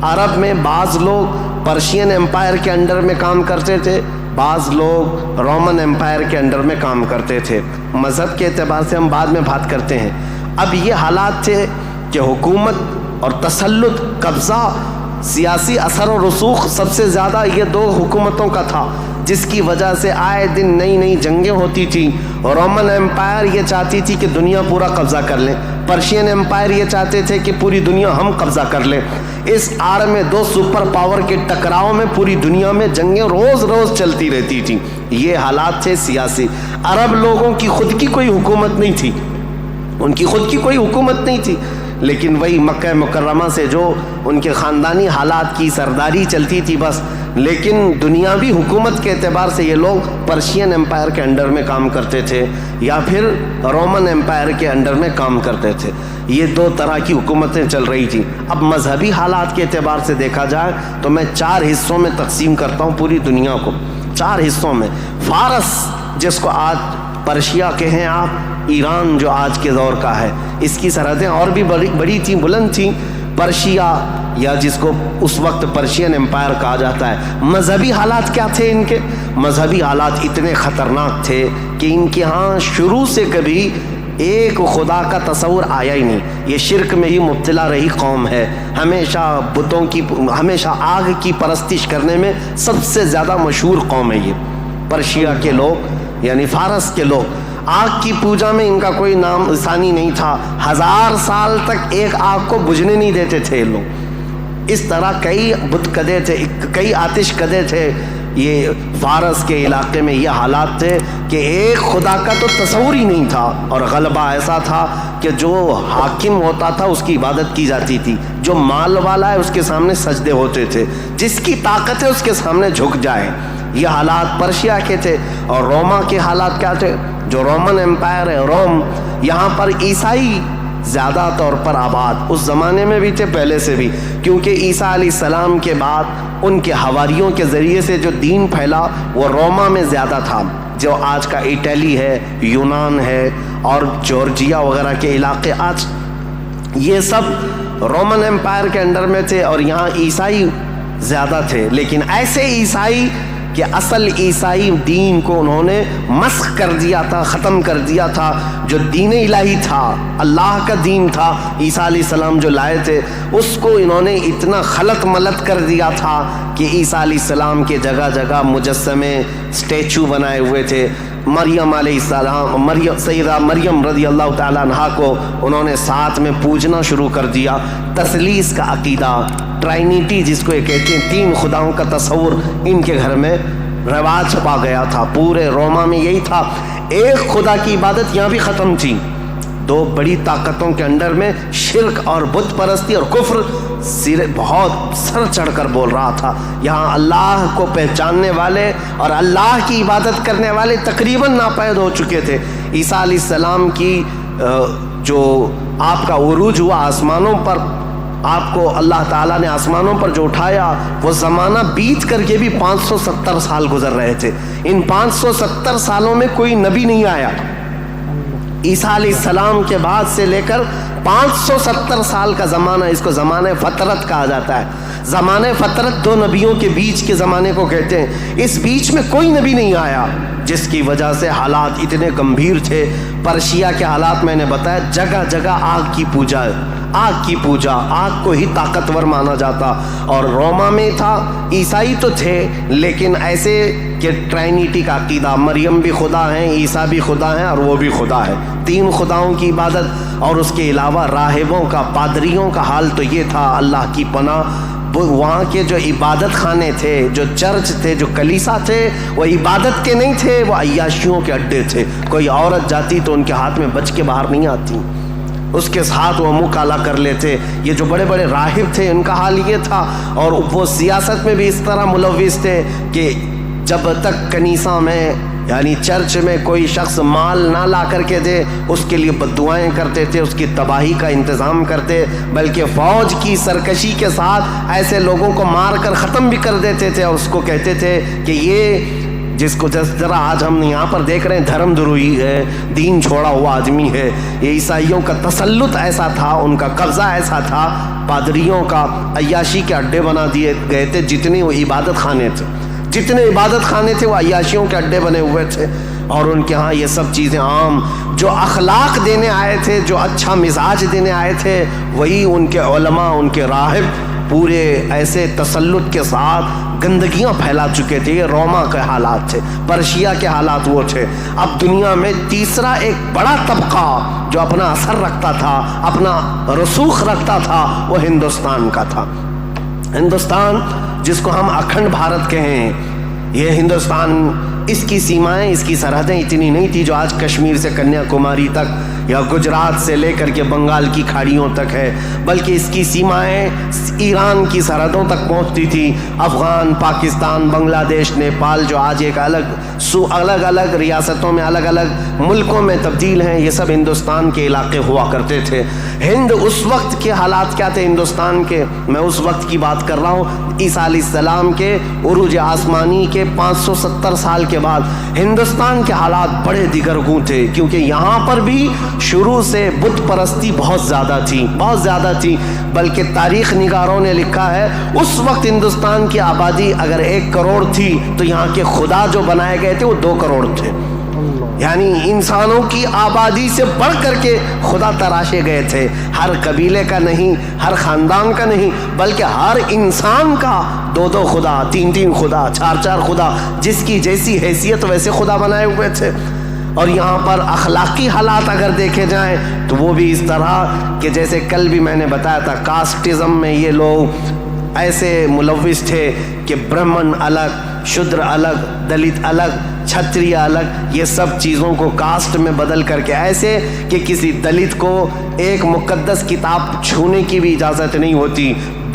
عرب میں بعض لوگ پرشین امپائر کے انڈر میں کام کرتے تھے، بعض لوگ رومن امپائر کے انڈر میں کام کرتے تھے۔ مذہب کے اعتبار سے ہم بعد میں بات کرتے ہیں۔ اب یہ حالات تھے کہ حکومت اور تسلط، قبضہ، سیاسی اثر و رسوخ سب سے زیادہ یہ 2 حکومتوں کا تھا، جس کی وجہ سے آئے دن نئی نئی جنگیں ہوتی تھیں۔ رومن امپائر یہ چاہتی تھی کہ دنیا پورا قبضہ کر لیں، پرشین امپائر یہ چاہتے تھے کہ پوری دنیا ہم قبضہ کر لیں۔ اس آڑ میں 2 سپر پاور کے ٹکراؤ میں پوری دنیا میں جنگیں روز روز چلتی رہتی تھیں۔ یہ حالات تھے سیاسی۔ عرب لوگوں کی خود کی کوئی حکومت نہیں تھی، ان کی خود کی کوئی حکومت نہیں تھی، لیکن وہی مکہ مکرمہ سے جو ان کے خاندانی حالات کی سرداری چلتی تھی بس۔ لیکن دنیاوی حکومت کے اعتبار سے یہ لوگ پرشین امپائر کے انڈر میں کام کرتے تھے یا پھر رومن امپائر کے انڈر میں کام کرتے تھے۔ یہ 2 طرح کی حکومتیں چل رہی تھیں۔ اب مذہبی حالات کے اعتبار سے دیکھا جائے تو میں 4 حصوں میں تقسیم کرتا ہوں پوری دنیا کو، 4 حصوں میں۔ فارس، جس کو آج پرشیا کہیں آپ، ایران جو آج کے دور کا ہے، اس کی سرحدیں اور بھی بڑی تھیں، بلند تھیں۔ پرشیا یا جس کو اس وقت پرشین امپائر کہا جاتا ہے۔ مذہبی حالات کیا تھے ان کے؟ مذہبی حالات اتنے خطرناک تھے کہ ان کے ہاں شروع سے کبھی ایک خدا کا تصور آیا ہی نہیں، یہ شرک میں ہی مبتلا رہی قوم ہے، ہمیشہ بتوں کی، ہمیشہ آگ کی پرستش کرنے میں سب سے زیادہ مشہور قوم ہے یہ پرشیا کے لوگ، یعنی فارس کے لوگ۔ آگ کی پوجا میں ان کا کوئی نام ثانی نہیں تھا، 1000 سال تک ایک آگ کو بجھنے نہیں دیتے تھے لوگ۔ اس طرح کئی بت کدے تھے، کئی آتش کدے تھے۔ یہ فارس کے علاقے میں یہ حالات تھے کہ ایک خدا کا تو تصور ہی نہیں تھا، اور غلبہ ایسا تھا کہ جو حاکم ہوتا تھا اس کی عبادت کی جاتی تھی، جو مال والا ہے اس کے سامنے سجدے ہوتے تھے، جس کی طاقت ہے اس کے سامنے جھک جائے۔ یہ حالات پرشیا کے تھے۔ اور روما کے حالات کیا تھے؟ جو رومن امپائر ہے، روم یہاں پر عیسائی زیادہ طور پر آباد اس زمانے میں بھی تھے، پہلے سے بھی، کیونکہ عیسیٰ علیہ السلام کے بعد ان کے حواریوں کے ذریعے سے جو دین پھیلا وہ روما میں زیادہ تھا، جو آج کا اٹلی ہے، یونان ہے اور جورجیا وغیرہ کے علاقے، آج یہ سب رومن امپائر کے انڈر میں تھے اور یہاں عیسائی زیادہ تھے۔ لیکن ایسے عیسائی کہ اصل عیسائی دین کو انہوں نے مسخ کر دیا تھا، ختم کر دیا تھا، جو دین الہی تھا، اللہ کا دین تھا، عیسیٰ علیہ السلام جو لائے تھے، اس کو انہوں نے اتنا خلط ملط کر دیا تھا کہ عیسیٰ علیہ السلام کے جگہ جگہ مجسمے، اسٹیچو بنائے ہوئے تھے۔ مریم علیہ السلام، سیدہ مریم رضی اللہ تعالیٰ عنہا کو انہوں نے ساتھ میں پوجنا شروع کر دیا۔ تثلیث کا عقیدہ، ٹرائنیٹی جس کو یہ کہتے ہیں، تین خداؤں کا تصور ان کے گھر میں رواج پا گیا تھا۔ پورے روما میں یہی تھا، ایک خدا کی عبادت یہاں بھی ختم تھی۔ دو بڑی طاقتوں کے انڈر میں شرک اور بت پرستی اور کفر بہت سر چڑھ کر بول رہا تھا۔ یہاں اللہ کو پہچاننے والے اور اللہ کی عبادت کرنے والے تقریباً ناپید ہو چکے تھے۔ عیسیٰ علیہ السلام کی جو آپ کا عروج ہوا آسمانوں پر، آپ کو اللہ تعالیٰ نے آسمانوں پر جو اٹھایا، وہ زمانہ بیت کر کے بھی 570 سال گزر رہے تھے۔ ان 570 سالوں میں کوئی نبی نہیں آیا۔ عیسیٰ علیہ السلام کے بعد سے لے کر 570 سال کا زمانہ، اس کو زمانہ فترت کہا جاتا ہے۔ زمانہ فترت دو نبیوں کے بیچ کے زمانے کو کہتے ہیں۔ اس بیچ میں کوئی نبی نہیں آیا، جس کی وجہ سے حالات اتنے گمبھیر تھے۔ پرشیا کے حالات میں نے بتایا، جگہ جگہ آگ کی پوجا، آگ کی پوجا، آگ کو ہی طاقتور مانا جاتا۔ اور روما میں تھا، عیسائی تو تھے لیکن ایسے کہ ٹرائنیٹی کا عقیدہ، مریم بھی خدا ہیں، عیسیٰ بھی خدا ہیں اور وہ بھی خدا ہے، تین خداؤں کی عبادت۔ اور اس کے علاوہ راہبوں کا، پادریوں کا حال تو یہ تھا، اللہ کی پناہ، وہاں کے جو عبادت خانے تھے، جو چرچ تھے، جو کلیسا تھے، وہ عبادت کے نہیں تھے، وہ عیاشیوں کے اڈے تھے۔ کوئی عورت جاتی تو ان کے ہاتھ میں بچ کے باہر نہیں آتی، اس کے ساتھ وہ منہ کالا کر لیتے۔ یہ جو بڑے بڑے راہب تھے ان کا حال یہ تھا۔ اور وہ سیاست میں بھی اس طرح ملوث تھے کہ جب تک کنیسہ میں یعنی چرچ میں کوئی شخص مال نہ لا کر کے دے، اس کے لیے بددعائیں کرتے تھے، اس کی تباہی کا انتظام کرتے، بلکہ فوج کی سرکشی کے ساتھ ایسے لوگوں کو مار کر ختم بھی کر دیتے تھے۔ اور اس کو کہتے تھے کہ یہ جس کو ذرا آج ہم یہاں پر دیکھ رہے ہیں دھرم دروہی ہے، دین چھوڑا ہوا آدمی ہے۔ یہ عیسائیوں کا تسلط ایسا تھا، ان کا قبضہ ایسا تھا، پادریوں کا عیاشی کے اڈے بنا دیے گئے تھے۔ جتنے وہ عبادت خانے تھے، جتنے عبادت خانے تھے، وہ عیاشیوں کے اڈے بنے ہوئے تھے۔ اور ان کے ہاں یہ سب چیزیں عام، جو اخلاق دینے آئے تھے، جو اچھا مزاج دینے آئے تھے، وہی ان کے علماء، ان کے راہب پورے ایسے تسلط کے ساتھ گندگیاں پھیلا چکے تھے۔ یہ روما کے حالات تھے، پرشیا کے حالات وہ تھے۔ اب دنیا میں تیسرا ایک بڑا طبقہ جو اپنا اثر رکھتا تھا، اپنا رسوخ رکھتا تھا، وہ ہندوستان کا تھا۔ ہندوستان جس کو ہم اکھنڈ بھارت کہیں، یہ ہندوستان، اس کی سیمائیں، اس کی سرحدیں اتنی نہیں تھی جو آج کشمیر سے کنیا کماری تک یا گجرات سے لے کر کے بنگال کی کھاڑیوں تک ہے، بلکہ اس کی سیمائیں ایران کی سرحدوں تک پہنچتی تھی۔ افغان، پاکستان، بنگلہ دیش، نیپال، جو آج ایک الگ الگ ریاستوں میں، الگ الگ ملکوں میں تبدیل ہیں، یہ سب ہندوستان کے علاقے ہوا کرتے تھے۔ ہند اس وقت کے حالات کیا تھے ہندوستان کے، میں اس وقت کی بات کر رہا ہوں، عیسیٰ علیہ السلام کے عروج آسمانی کے 570 سال کے بعد ہندوستان کے حالات بڑے دیگرگوں تھے، کیونکہ یہاں پر بھی شروع سے بت پرستی بہت زیادہ تھی، بلکہ تاریخ نگاروں نے لکھا ہے اس وقت ہندوستان کی آبادی اگر 1 کروڑ تھی تو یہاں کے خدا جو بنائے گئے تھے وہ 2 کروڑ تھے۔ یعنی انسانوں کی آبادی سے بڑھ کر کے خدا تراشے گئے تھے، ہر قبیلے کا نہیں، ہر خاندان کا نہیں، بلکہ ہر انسان کا 2 خدا، 3 خدا، 4 خدا، جس کی جیسی حیثیت ویسے خدا بنائے ہوئے تھے۔ اور یہاں پر اخلاقی حالات اگر دیکھے جائیں تو وہ بھی اس طرح کہ جیسے کل بھی میں نے بتایا تھا، کاسٹزم میں یہ لوگ ایسے ملوث تھے کہ برہمن الگ، شودر الگ، دلت الگ، چھتری الگ، یہ سب چیزوں کو کاسٹ میں بدل کر کے، ایسے کہ کسی دلت کو ایک مقدس کتاب چھونے کی بھی اجازت نہیں ہوتی،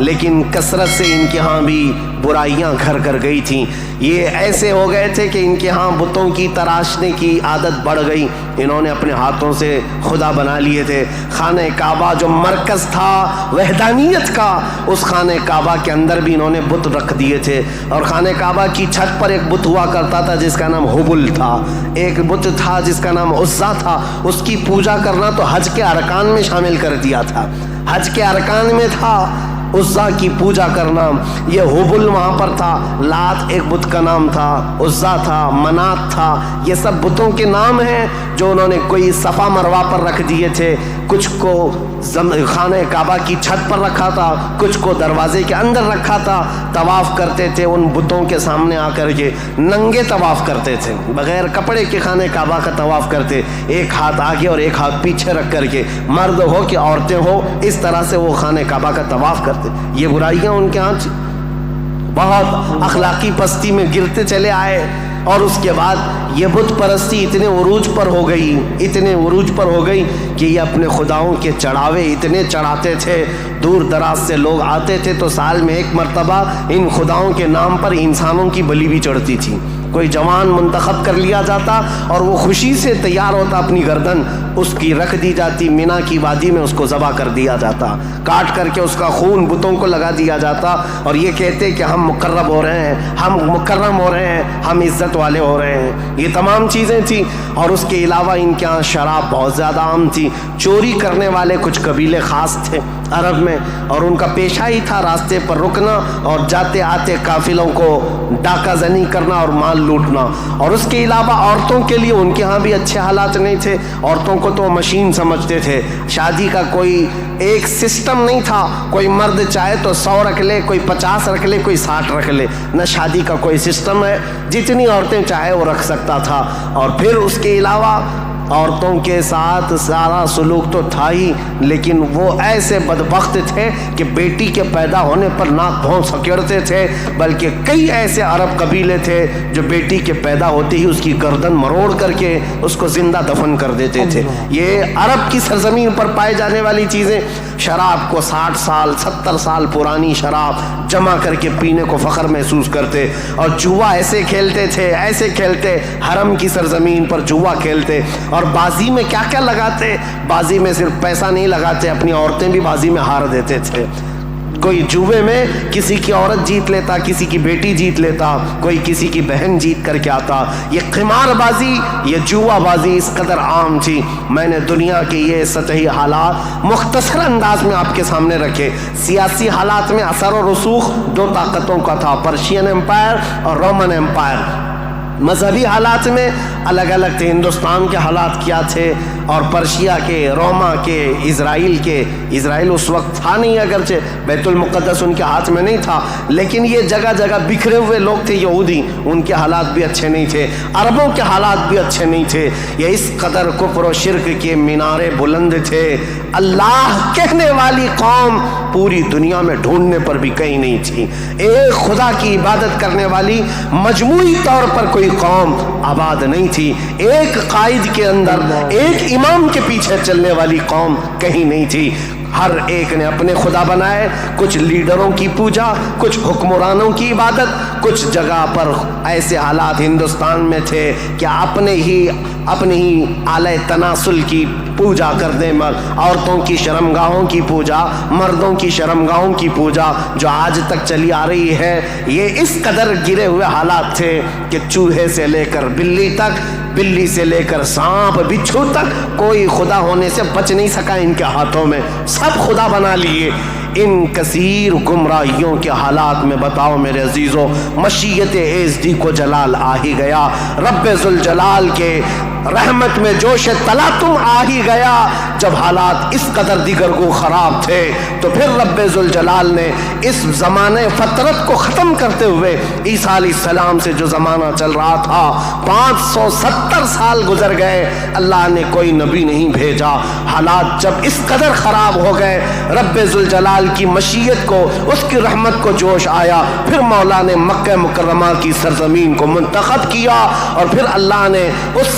لیکن کثرت سے ان کے ہاں بھی برائیاں گھر کر گئی تھیں. یہ ایسے ہو گئے تھے کہ ان کے ہاں بتوں کی تراشنے کی عادت بڑھ گئی. انہوں نے اپنے ہاتھوں سے خدا بنا لیے تھے. خانہ کعبہ جو مرکز تھا وحدانیت کا، اس خانہ کعبہ کے اندر بھی انہوں نے بت رکھ دیے تھے. اور خانہ کعبہ کی چھت پر ایک بت ہوا کرتا تھا جس کا نام حبل تھا، ایک بت تھا جس کا نام عزا تھا. اس کی پوجا کرنا تو حج کے ارکان میں شامل کر دیا تھا. حج کے ارکان میں تھا عزا کی پوجا کرنا. یہ حبل وہاں پر تھا. لات ایک بت کا نام تھا، عزا تھا، منات تھا. یہ سب بتوں کے نام ہیں جو انہوں نے کوئی صفا مروا پر رکھ دیے تھے. کچھ کو خانہ کعبہ کی چھت پر رکھا تھا، کچھ کو دروازے کے اندر رکھا تھا. طواف کرتے تھے ان بتوں کے سامنے آ کر کے، ننگے طواف کرتے تھے، بغیر کپڑے کے خانہ کعبہ کا طواف کرتے، ایک ہاتھ آگے اور ایک ہاتھ پیچھے رکھ کر کے. مرد ہو کہ عورتیں ہو، اس طرح سے وہ خانہ کعبہ کا طواف کرتے. یہ برائیاں ان کے ہاں بہت اخلاقی پستی میں گرتے چلے آئے. اور اس کے بعد یہ بت پرستی اتنے عروج پر ہو گئی کہ یہ اپنے خداؤں کے چڑھاوے اتنے چڑھاتے تھے. دور دراز سے لوگ آتے تھے تو سال میں ایک مرتبہ ان خداؤں کے نام پر انسانوں کی بلی بھی چڑھتی تھی. کوئی جوان منتخب کر لیا جاتا اور وہ خوشی سے تیار ہوتا، اپنی گردن اس کی رکھ دی جاتی. مینا کی وادی میں اس کو ذبح کر دیا جاتا، کاٹ کر کے اس کا خون بتوں کو لگا دیا جاتا. اور یہ کہتے کہ ہم مقرب ہو رہے ہیں، ہم مکرم ہو رہے ہیں، ہم عزت والے ہو رہے ہیں. یہ تمام چیزیں تھیں. اور اس کے علاوہ ان کے ہاں شراب بہت زیادہ عام تھی. چوری کرنے والے کچھ قبیلے خاص تھے عرب میں، اور ان کا پیشہ ہی تھا راستے پر رکنا اور جاتے آتے قافلوں کو ڈاکہ زنی کرنا اور مال لوٹنا. اور اس کے علاوہ عورتوں کے لیے ان کے ہاں بھی اچھے حالات نہیں تھے. عورتوں کو تو مشین سمجھتے تھے. شادی کا کوئی ایک سسٹم نہیں تھا. کوئی مرد چاہے تو 100 رکھ لے، کوئی 50 رکھ لے، کوئی 60 رکھ لے. نہ شادی کا کوئی سسٹم ہے، جتنی عورتیں چاہے وہ رکھ سکتا تھا. اور پھر اس کے علاوہ عورتوں کے ساتھ سارا سلوک تو تھا ہی، لیکن وہ ایسے بدبخت تھے کہ بیٹی کے پیدا ہونے پر ناک بھون سکیڑتے تھے. بلکہ کئی ایسے عرب قبیلے تھے جو بیٹی کے پیدا ہوتے ہی اس کی گردن مروڑ کر کے اس کو زندہ دفن کر دیتے تھے. یہ عرب کی سرزمین پر پائے جانے والی چیزیں. شراب کو 60 سال 70 سال پرانی شراب جمع کر کے پینے کو فخر محسوس کرتے. اور جوا ایسے کھیلتے حرم کی سرزمین پر جوا کھیلتے. اور بازی میں کیا کیا لگاتے. بازی میں صرف پیسہ نہیں لگاتے، اپنی عورتیں بھی بازی میں ہار دیتے تھے. کوئی جوے میں کسی کی عورت جیت لیتا، کسی کی بیٹی جیت لیتا، کوئی کسی کی بہن جیت کر کے آتا. یہ قمار بازی، یہ جوا بازی اس قدر عام تھی. میں نے دنیا کے یہ سطحی حالات مختصر انداز میں آپ کے سامنے رکھے. سیاسی حالات میں اثر و رسوخ 2 طاقتوں کا تھا، پرشین امپائر اور رومن امپائر. مذہبی حالات میں الگ الگ تھے. ہندوستان کے حالات کیا تھے، اور پرشیا کے، روما کے، اسرائیل اس وقت تھا نہیں، اگرچہ بیت المقدس ان کے ہاتھ میں نہیں تھا، لیکن یہ جگہ جگہ بکھرے ہوئے لوگ تھے یہودی. ان کے حالات بھی اچھے نہیں تھے، عربوں کے حالات بھی اچھے نہیں تھے. یہ اس قدر کفر و شرک کے مینارے بلند تھے. اللہ کہنے والی قوم پوری دنیا میں ڈھونڈنے پر بھی کہیں نہیں تھی. ایک خدا کی عبادت کرنے والی مجموعی طور پر کوئی قوم آباد نہیں تھی. ایک قائد کے اندر، ایک امام کے پیچھے چلنے والی قوم کہیں نہیں تھی. ہر ایک نے اپنے خدا بنائے. کچھ لیڈروں کی پوجا، کچھ حکمرانوں کی عبادت. کچھ جگہ پر ایسے حالات ہندوستان میں تھے کہ اپنے ہی آلہ تناسل کی پوجا کر دیں. عورتوں کی شرمگاہوں کی پوجا، مردوں کی شرمگاہوں کی پوجا جو آج تک چلی آ رہی ہے. یہ اس قدر گرے ہوئے حالات تھے کہ چوہے سے لے کر بلی تک، بلی سے لے کر سانپ بچھو تک کوئی خدا ہونے سے بچ نہیں سکا ان کے ہاتھوں میں. سب خدا بنا لیے. ان کثیر گمراہیوں کے حالات میں بتاؤ میرے عزیزو، مشیت ایزدی کو جلال آ ہی گیا. رب ذوالجلال کے رحمت میں جوش تلاطم آ ہی گیا. جب حالات اس قدر دیگر کو خراب تھے تو پھر رب ذوالجلال نے اس زمانے فطرت کو ختم کرتے ہوئے عیسیٰ علیہ السلام سے جو زمانہ چل رہا تھا 570 سال گزر گئے، اللہ نے کوئی نبی نہیں بھیجا. حالات جب اس قدر خراب ہو گئے، رب ذوالجلال کی مشیت کو، اس کی رحمت کو جوش آیا. پھر مولا نے مکہ مکرمہ کی سرزمین کو منتخب کیا، اور پھر اللہ نے اس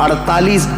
48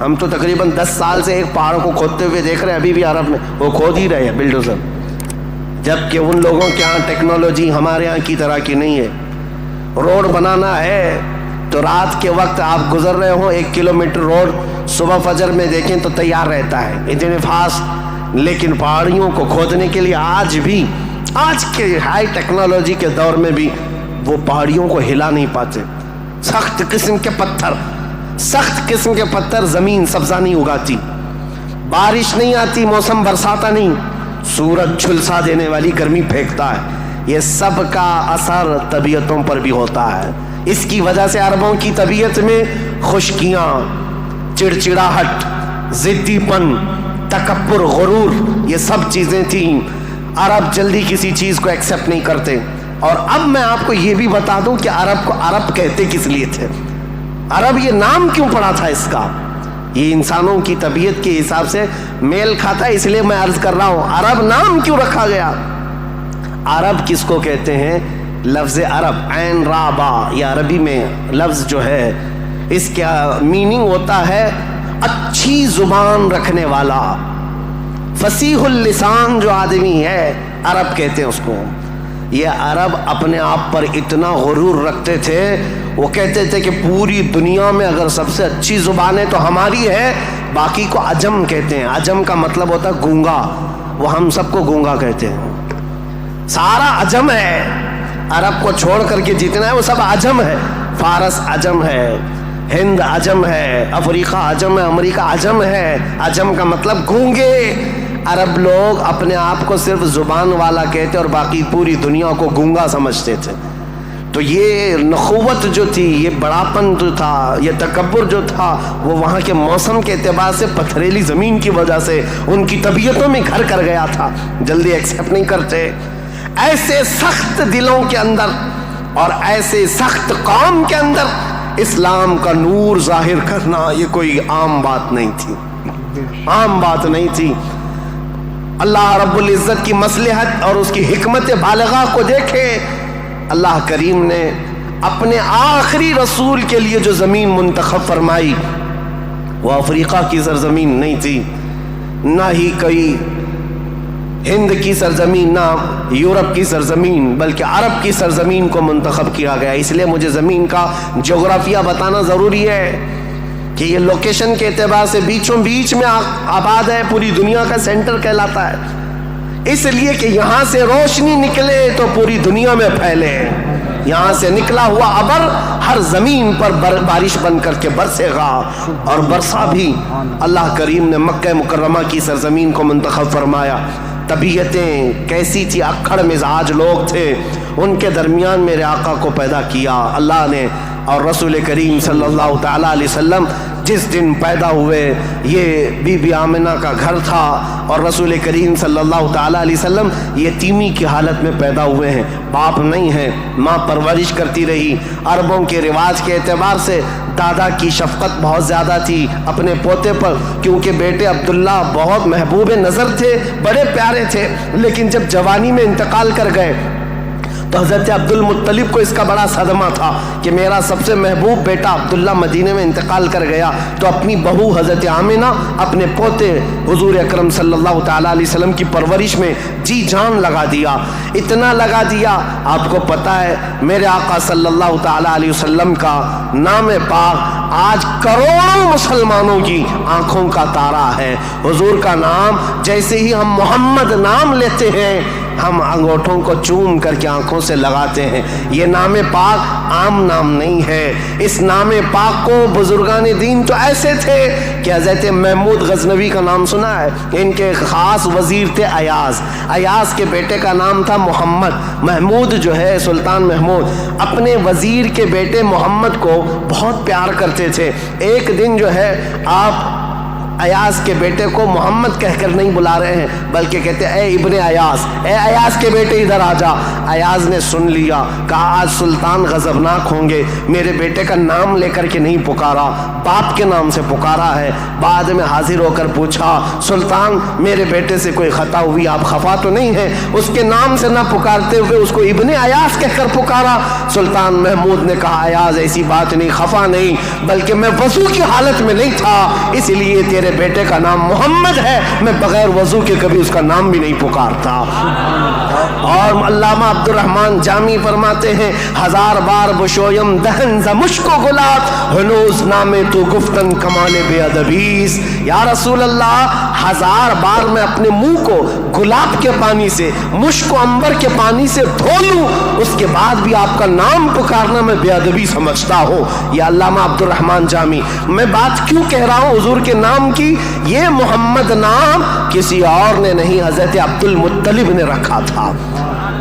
ہم تو تقریباً 10 سال سے ایک پہاڑ کو کھودتے ہوئے دیکھ رہے ہیں، ابھی بھی عرب میں وہ کھود ہی رہے ہیں بلڈوزر، جبکہ ان لوگوں کے یہاں ٹیکنالوجی ہمارے یہاں کی طرح کی نہیں ہے. روڈ بنانا ہے تو رات کے وقت آپ گزر رہے ہوں 1 کلومیٹر روڈ، صبح فجر میں دیکھیں تو تیار رہتا ہے اتنے فاسٹ. لیکن پہاڑیوں کو کھودنے کے لیے آج بھی، آج کے ہائی ٹیکنالوجی کے دور میں بھی وہ پہاڑیوں کو ہلا نہیں پاتے. سخت قسم کے پتھر، سخت قسم کے پتھر، زمین سبزہ نہیں اگاتی، بارش نہیں آتی، موسم برساتا نہیں، سورج جھلسا دینے والی گرمی پھینکتا ہے. یہ سب کا اثر طبیعتوں پر بھی ہوتا ہے. اس کی وجہ سے عربوں کی طبیعت میں خشکیاں، چڑچڑاہٹ، ضدی پن، تکبر، غرور، یہ سب چیزیں تھیں. عرب جلدی کسی چیز کو ایکسیپٹ نہیں کرتے. اور اب میں آپ کو یہ بھی بتا دوں کہ عرب کو عرب کہتے کس لیے تھے، عرب یہ نام کیوں پڑا تھا اس کا. یہ انسانوں کی طبیعت کے حساب سے میل کھاتا ہے، اس لیے میں عرض کر رہا ہوں عرب نام کیوں رکھا گیا. عرب کس کو کہتے ہیں؟ لفظ عرب، عین را با، یہ عربی میں لفظ جو ہے اس کا میننگ ہوتا ہے اچھی زبان رکھنے والا، فصیح اللسان جو آدمی ہے عرب کہتے ہیں اس کو. یہ عرب اپنے آپ پر اتنا غرور رکھتے تھے، وہ کہتے تھے کہ پوری دنیا میں اگر سب سے اچھی زبان ہے تو ہماری ہے، باقی کو عجم کہتے ہیں. عجم کا مطلب ہوتا ہے گونگا، وہ ہم سب کو گونگا کہتے ہیں. سارا عجم ہے، عرب کو چھوڑ کر کے جتنا ہے وہ سب عجم ہے. فارس عجم ہے، ہند عجم ہے، افریقہ عجم ہے، امریکہ عجم ہے. عجم کا مطلب گونگے. عرب لوگ اپنے آپ کو صرف زبان والا کہتے اور باقی پوری دنیا کو گونگا سمجھتے تھے. تو یہ نخوت جو تھی، یہ بڑاپن جو تھا، یہ تکبر جو تھا، وہ وہاں کے موسم کے اعتبار سے پتھریلی زمین کی وجہ سے ان کی طبیعتوں میں گھر کر گیا تھا، جلدی ایکسیپٹ نہیں کرتے. ایسے سخت دلوں کے اندر اور ایسے سخت قوم کے اندر اسلام کا نور ظاہر کرنا یہ کوئی عام بات نہیں تھی، عام بات نہیں تھی. اللہ رب العزت کی مصلحت اور اس کی حکمت بالغہ کو دیکھے. اللہ کریم نے اپنے آخری رسول کے لیے جو زمین منتخب فرمائی وہ افریقہ کی سرزمین نہیں تھی، نہ ہی کوئی ہند کی سرزمین، نہ یورپ کی سرزمین، بلکہ عرب کی سرزمین کو منتخب کیا گیا. اس لیے مجھے زمین کا جغرافیہ بتانا ضروری ہے کہ یہ لوکیشن کے اعتبار سے بیچوں بیچ میں آباد ہے، پوری دنیا کا سینٹر کہلاتا ہے. اس لیے کہ یہاں سے روشنی نکلے تو پوری دنیا میں پھیلے. یہاں سے نکلا ہوا ابر ہر زمین پر بارش بن کر کے برسے گا، اور برسا بھی. اللہ کریم نے مکہ مکرمہ کی سرزمین کو منتخب فرمایا. طبیعتیں کیسی تھی، اکھڑ مزاج لوگ تھے، ان کے درمیان میرے آقا کو پیدا کیا اللہ نے. اور رسول کریم صلی اللہ تعالیٰ علیہ وسلم جس دن پیدا ہوئے، یہ بی بی آمنہ کا گھر تھا، اور رسول کریم صلی اللہ تعالیٰ علیہ وسلم یتیمی کی حالت میں پیدا ہوئے ہیں. باپ نہیں ہے، ماں پرورش کرتی رہی. عربوں کے رواج کے اعتبار سے دادا کی شفقت بہت زیادہ تھی اپنے پوتے پر، کیونکہ بیٹے عبداللہ بہت محبوب نظر تھے، بڑے پیارے تھے. لیکن جب جوانی میں انتقال کر گئے تو حضرت عبد المطلب کو اس کا بڑا صدمہ تھا کہ میرا سب سے محبوب بیٹا عبداللہ مدینے میں انتقال کر گیا. تو اپنی بہو حضرت آمنہ اپنے پوتے حضور اکرم صلی اللہ تعالیٰ علیہ وسلم کی پرورش میں جی جان لگا دیا. اتنا لگا دیا، آپ کو پتا ہے میرے آقا صلی اللہ تعالیٰ علیہ وسلم کا نام پاک آج کروڑوں مسلمانوں کی آنکھوں کا تارا ہے. حضور کا نام جیسے ہی ہم محمد نام لیتے ہیں، ہم انگوٹھوں کو چوم کر کے آنکھوں سے لگاتے ہیں. یہ نام پاک عام نام نہیں ہے. اس نام پاک کو بزرگان دین تو ایسے تھے کہ حضرت محمود غزنوی کا نام سنا ہے، ان کے خاص وزیر تھے ایاز. ایاز کے بیٹے کا نام تھا محمد. محمود جو ہے سلطان محمود اپنے وزیر کے بیٹے محمد کو بہت پیار کرتے تھے. ایک دن جو ہے آپ ایاز کے بیٹے کو محمد کہہ کر نہیں بلا رہے ہیں بلکہ کہتے ہیں اے ابن ایاز، اے ایاز کے بیٹے ادھر آ جا۔ ایاز نے سن لیا، کہا آج سلطان غضبناک ہوں گے، میرے بیٹے کا نام لے کر کے نہیں پکارا، باپ کے نام سے پکارا ہے۔ بعد میں حاضر ہو کر پوچھا سلطان میرے بیٹے سے کوئی خطا ہوئی، آپ خفا تو نہیں ہیں؟ اس کے نام سے نہ پکارتے ہوئے اس کو ابن ایاز کہہ کر پکارا۔ سلطان محمود نے کہا ایاز ایسی بات نہیں، خفا نہیں، بلکہ میں وضو کی حالت میں نہیں تھا، اس لیے تیرے بیٹے کا نام محمد ہے، میں بغیر وضو کے کبھی اس کا نام بھی نہیں پکارتا۔ اور علامہ عبد الرحمن جامی فرماتے ہیں ہزار بار بشویم دہن ز مشک و گلاب ہنوز نامے تو گفتن کمال بے ادبیس۔ یا رسول اللہ ہزار بار میں اپنے منہ کو گلاب کے پانی سے، مشک و عنبر کے پانی سے دھو لوں، اس کے بعد بھی آپ کا نام پکارنا میں بے ادبی سمجھتا ہوں۔ یہ علامہ عبد الرحمن جامی۔ میں بات کیوں کہہ رہا ہوں حضور کے نام کی؟ یہ محمد نام کسی اور نے نہیں، حضرت عبد المطلب نے رکھا تھا۔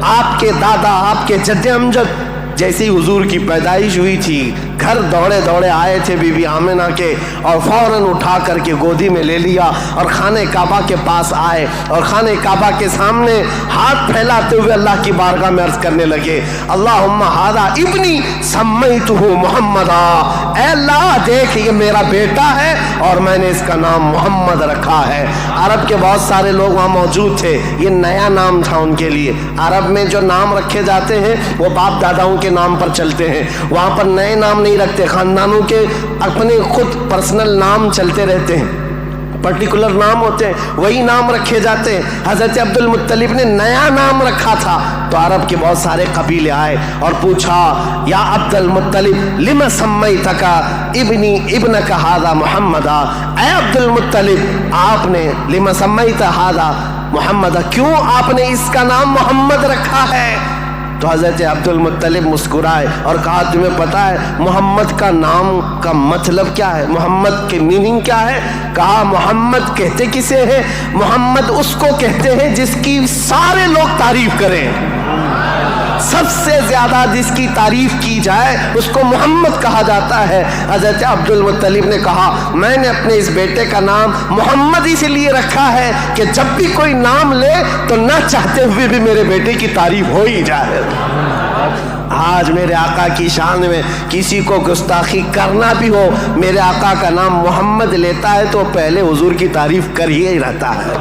آپ کے دادا، آپ کے جد امجد جیسے ہی حضور کی پیدائش ہوئی تھی گھر دوڑے دوڑے آئے تھے بی بی آمنہ کے، اور فوراً اٹھا کر کے گودی میں لے لیا اور خانہ کعبہ کے پاس آئے اور خانہ کعبہ کے سامنے ہاتھ پھیلاتے ہوئے اللہ کی بارگاہ میں عرض کرنے لگے اللہم ھذا ابنی سمیتہ محمدا، اے اللہ دیکھ یہ میرا بیٹا ہے اور میں نے اس کا نام محمد رکھا ہے۔ عرب کے بہت سارے لوگ وہاں موجود تھے، یہ نیا نام تھا ان کے لیے۔ عرب میں جو نام رکھے جاتے ہیں وہ باپ داداؤں کے نام پر چلتے ہیں، وہاں پر نئے نام نہیں رکھتے، خاندانوں کے اپنے خود پرسنل نام چلتے رہتے ہیں، پرٹیکولر نام ہوتے ہیں، وہی نام رکھے جاتے ہیں۔ حضرت عبد المطلب نے نیا نام رکھا تھا تو عرب کے بہت سارے قبیلے آئے اور پوچھا یا عبد المطلب لم سمیتک ابنی ابنک ھذا محمدا، اے عبد المطلب آپ نے لم سمیت ھذا محمدا، کیوں آپ نے اس کا نام محمد رکھا ہے؟ تو حضرت عبد المطلب مسکرائے اور کہا تمہیں پتہ ہے محمد کا نام کا مطلب کیا ہے، محمد کے میننگ کیا ہے؟ کہا محمد کہتے کسے ہیں؟ محمد اس کو کہتے ہیں جس کی سارے لوگ تعریف کریں، سب سے زیادہ جس کی تعریف کی جائے اس کو محمد کہا جاتا ہے۔ حضرت عبد المطلب نے کہا میں نے اپنے اس بیٹے کا نام محمد اس لیے رکھا ہے کہ جب بھی کوئی نام لے تو نہ چاہتے ہوئے بھی میرے بیٹے کی تعریف ہو ہی جائے۔ آج میرے آقا کی شان میں کسی کو گستاخی کرنا بھی ہو، میرے آقا کا نام محمد لیتا ہے تو پہلے حضور کی تعریف کر ہی رہتا ہے،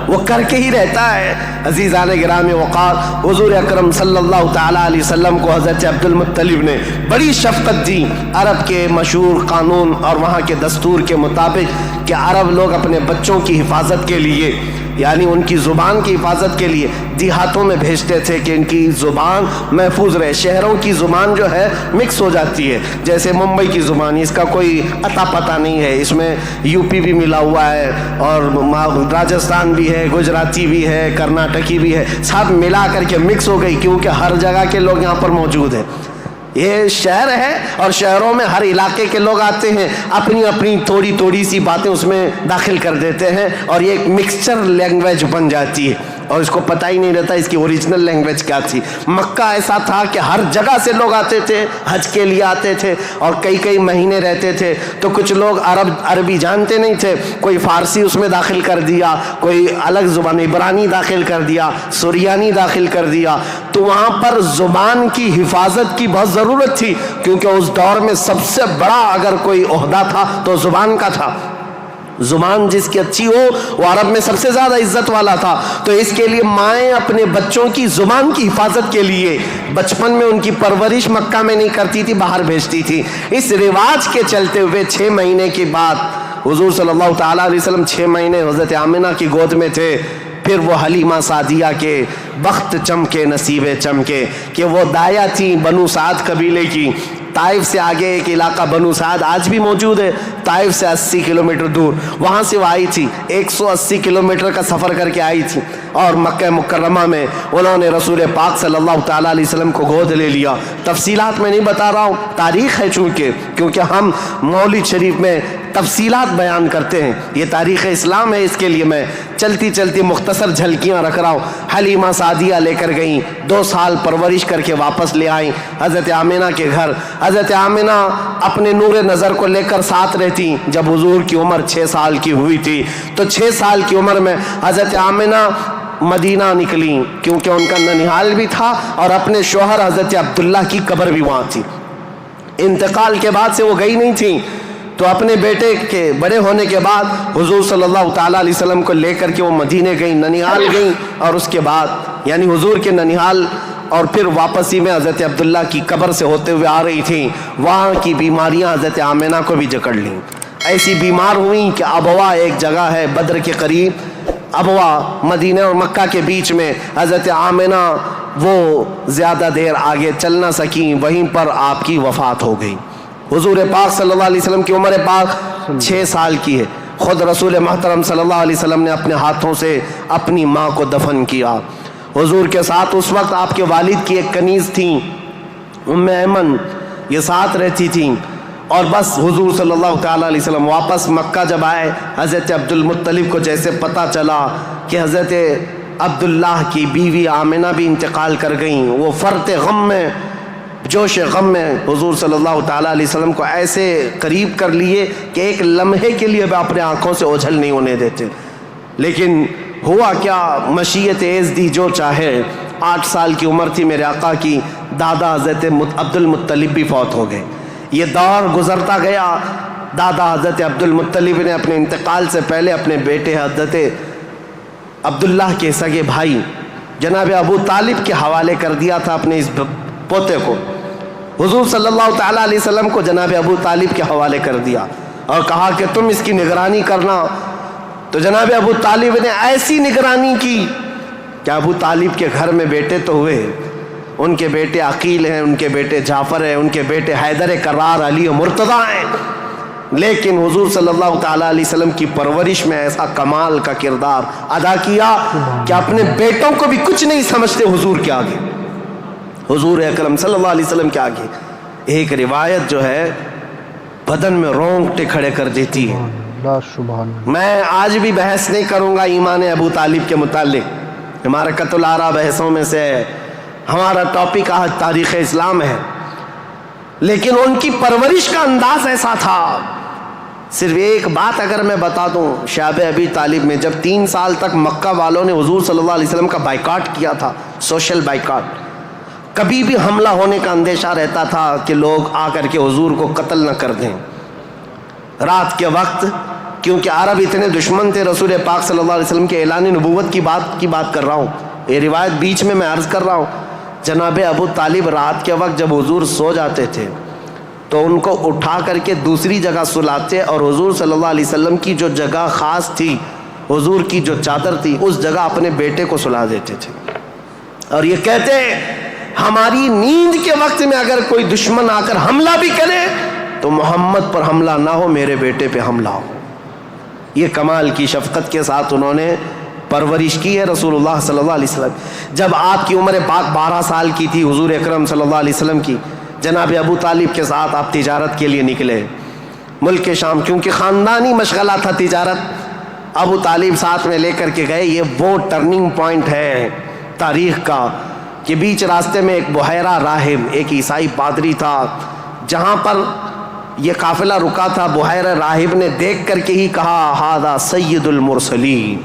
وہ کر کے ہی رہتا ہے۔ عزیزان گرامی وقار، حضور اکرم صلی اللہ تعالیٰ علیہ وسلم کو حضرت عبد المطلب نے بڑی شفقت دی۔ عرب کے مشہور قانون اور وہاں کے دستور کے مطابق کہ عرب لوگ اپنے بچوں کی حفاظت کے لیے، یعنی ان کی زبان کی حفاظت کے لیے دیہاتوں میں بھیجتے تھے کہ ان کی زبان محفوظ رہے۔ شہروں کی زبان جو ہے مکس ہو جاتی ہے، جیسے ممبئی کی زبان، اس کا کوئی عطا پتہ نہیں ہے، اس میں یو پی بھی ملا ہوا ہے اور راجستھان بھی ہے، گجراتی بھی ہے، کرناٹکی بھی ہے، سب ملا کر کے مکس ہو گئی کیونکہ ہر جگہ کے لوگ یہاں پر موجود ہیں۔ یہ شہر ہے اور شہروں میں ہر علاقے کے لوگ آتے ہیں، اپنی اپنی تھوڑی تھوڑی سی باتیں اس میں داخل کر دیتے ہیں اور یہ ایک مکسچر لینگویج بن جاتی ہے اور اس کو پتہ ہی نہیں رہتا اس کی اوریجنل لینگویج کیا تھی۔ مکہ ایسا تھا کہ ہر جگہ سے لوگ آتے تھے، حج کے لیے آتے تھے اور کئی کئی مہینے رہتے تھے، تو کچھ لوگ عربی جانتے نہیں تھے، کوئی فارسی اس میں داخل کر دیا، کوئی الگ زبان عبرانی داخل کر دیا، سریانی داخل کر دیا، تو وہاں پر زبان کی حفاظت کی بہت ضرورت تھی کیونکہ اس دور میں سب سے بڑا اگر کوئی عہدہ تھا تو زبان کا تھا۔ زبان جس کی اچھی ہو وہ عرب میں سب سے زیادہ عزت والا تھا، تو اس کے لیے مائیں اپنے بچوں کی زبان کی حفاظت کے لیے بچپن میں ان کی پرورش مکہ میں نہیں کرتی تھی، باہر بھیجتی تھی۔ اس رواج کے چلتے ہوئے 6 مہینے کے بعد حضور صلی اللہ تعالیٰ علیہ وسلم 6 مہینے حضرت آمنہ کی گود میں تھے، پھر وہ حلیمہ سعدیہ کے بخت چمکے نصیبے چمکے کہ وہ دایا تھیں بنو سعد قبیلے کی۔ طائف سے آگے ایک علاقہ بنو سعد آج بھی موجود ہے، طائف سے 80 کلومیٹر دور، وہاں سے وہ آئی تھی، 180 کلومیٹر کا سفر کر کے آئی تھی۔ اور مکہ مکرمہ میں انہوں نے رسول پاک صلی اللہ تعالیٰ علیہ وسلم کو گود لے لیا. تفصیلات میں نہیں بتا رہا ہوں, تاریخ ہے کیونکہ ہم مولد شریف میں تفصیلات بیان کرتے ہیں, یہ تاریخ اسلام ہے, اس کے لیے میں چلتی چلتی مختصر جھلکیاں رکھ رہا ہوں. حلیمہ سعدیہ لے کر گئیں, 2 سال پرورش کر کے واپس لے آئیں حضرت آمنہ کے گھر. حضرت آمنہ اپنے نور نظر کو لے کر ساتھ رہتی. جب حضور کی عمر 6 سال کی ہوئی تھی تو 6 سال کی عمر میں حضرت آمنہ مدینہ نکلی, کیونکہ ان کا ننیحال بھی تھا اور اپنے شوہر حضرت عبداللہ کی قبر بھی وہاں تھی. انتقال کے بعد سے وہ گئی نہیں تھیں, تو اپنے بیٹے کے بڑے ہونے کے بعد حضور صلی اللہ تعالیٰ علیہ وسلم کو لے کر کے وہ مدینے گئیں, ننیحال گئیں, اور اس کے بعد یعنی حضور کے ننیحال اور پھر واپسی میں حضرت عبداللہ کی قبر سے ہوتے ہوئے آ رہی تھیں. وہاں کی بیماریاں حضرت آمنہ کو بھی جکڑ لیں. ایسی بیمار ہوئیں کہ ابوا ایک جگہ ہے بدر کے قریب, ابوا مدینہ اور مکہ کے بیچ میں, حضرت آمنہ وہ زیادہ دیر آگے چل نہ سکیں, وہیں پر آپ کی وفات ہو گئی. حضور پاک صلی اللہ علیہ وسلم کی عمر پاک 6 سال کی ہے. خود رسول محترم صلی اللہ علیہ وسلم نے اپنے ہاتھوں سے اپنی ماں کو دفن کیا. حضور کے ساتھ اس وقت آپ کے والد کی ایک کنیز تھیں ام ایمن, یہ ساتھ رہتی تھیں. اور بس حضور صلی اللہ تعالیٰ علیہ وسلم واپس مکہ جب آئے, حضرت عبد المطلب کو جیسے پتہ چلا کہ حضرت عبداللہ کی بیوی آمنہ بھی انتقال کر گئیں, وہ فرط غم میں, جوش غم میں حضور صلی اللہ تعالیٰ علیہ وسلم کو ایسے قریب کر لیے کہ ایک لمحے کے لیے بھی اپنے آنکھوں سے اوجھل نہیں ہونے دیتے. لیکن ہوا کیا, مشیت عز دی جو چاہے. 8 سال کی عمر تھی میرے آقا کی, دادا حضرت عبد المطلب بھی فوت ہو گئے. یہ دور گزرتا گیا. دادا حضرت عبد المطلب نے اپنے انتقال سے پہلے اپنے بیٹے حضرت عبداللہ کے سگے بھائی جناب ابو طالب کے حوالے کر دیا تھا اپنے اس پوتے کو. حضور صلی اللہ تعالیٰ علیہ وسلم کو جناب ابو طالب کے حوالے کر دیا اور کہا کہ تم اس کی نگرانی کرنا. تو جناب ابو طالب نے ایسی نگرانی کی کہ ابو طالب کے گھر میں بیٹے تو ہوئے, ان کے بیٹے عقیل ہیں, ان کے بیٹے جعفر ہیں, ان کے بیٹے حیدر کرار, علی و مرتضیٰ ہیں, لیکن حضور صلی اللہ تعالیٰ علیہ وسلم کی پرورش میں ایسا کمال کا کردار ادا کیا کہ اپنے بیٹوں کو بھی کچھ نہیں سمجھتے حضور کے آگے, حضور اکرم صلی اللہ علیہ وسلم کے آگے. ایک روایت جو ہے بدن میں رونگٹے کھڑے کر دیتی ہے. میں آج بھی بحث نہیں کروں گا ایمان ابو طالب کے متعلق, ہمارا قتل آرا بحثوں میں سے ہے, ہمارا ٹاپک آج تاریخ اسلام ہے. لیکن ان کی پرورش کا انداز ایسا تھا. صرف ایک بات اگر میں بتا دوں, شعب ابی طالب میں جب 3 سال تک مکہ والوں نے حضور صلی اللہ علیہ وسلم کا بائیکاٹ کیا تھا, سوشل بائیکاٹ, کبھی بھی حملہ ہونے کا اندیشہ رہتا تھا کہ لوگ آ کر کے حضور کو قتل نہ کر دیں. رات کے وقت, کیونکہ عرب اتنے دشمن تھے رسول پاک صلی اللہ علیہ وسلم کے اعلان نبوت کی بات کر رہا ہوں, یہ روایت بیچ میں عرض کر رہا ہوں. جناب ابو طالب رات کے وقت جب حضور سو جاتے تھے تو ان کو اٹھا کر کے دوسری جگہ سلاتے, اور حضور صلی اللہ علیہ وسلم کی جو جگہ خاص تھی, حضور کی جو چادر تھی, اس جگہ اپنے بیٹے کو سلا دیتے تھے. اور یہ کہتے ہماری نیند کے وقت میں اگر کوئی دشمن آ کر حملہ بھی کرے تو محمد پر حملہ نہ ہو, میرے بیٹے پہ حملہ ہو. یہ کمال کی شفقت کے ساتھ انہوں نے پرورش کی ہے رسول اللہ صلی اللہ علیہ وسلم. جب آپ کی عمر پاک 12 سال کی تھی حضور اکرم صلی اللہ علیہ وسلم کی, جناب ابو طالب کے ساتھ آپ تجارت کے لیے نکلے ملک شام, کیونکہ خاندانی مشغلہ تھا تجارت. ابو طالب ساتھ میں لے کر کے گئے. یہ وہ ٹرننگ پوائنٹ ہے تاریخ کا کہ بیچ راستے میں ایک بحیرہ راہب, ایک عیسائی پادری تھا, جہاں پر یہ قافلہ رکا تھا. بحیرہ راہب نے دیکھ کر کے ہی کہا ہذا سید المرسلین,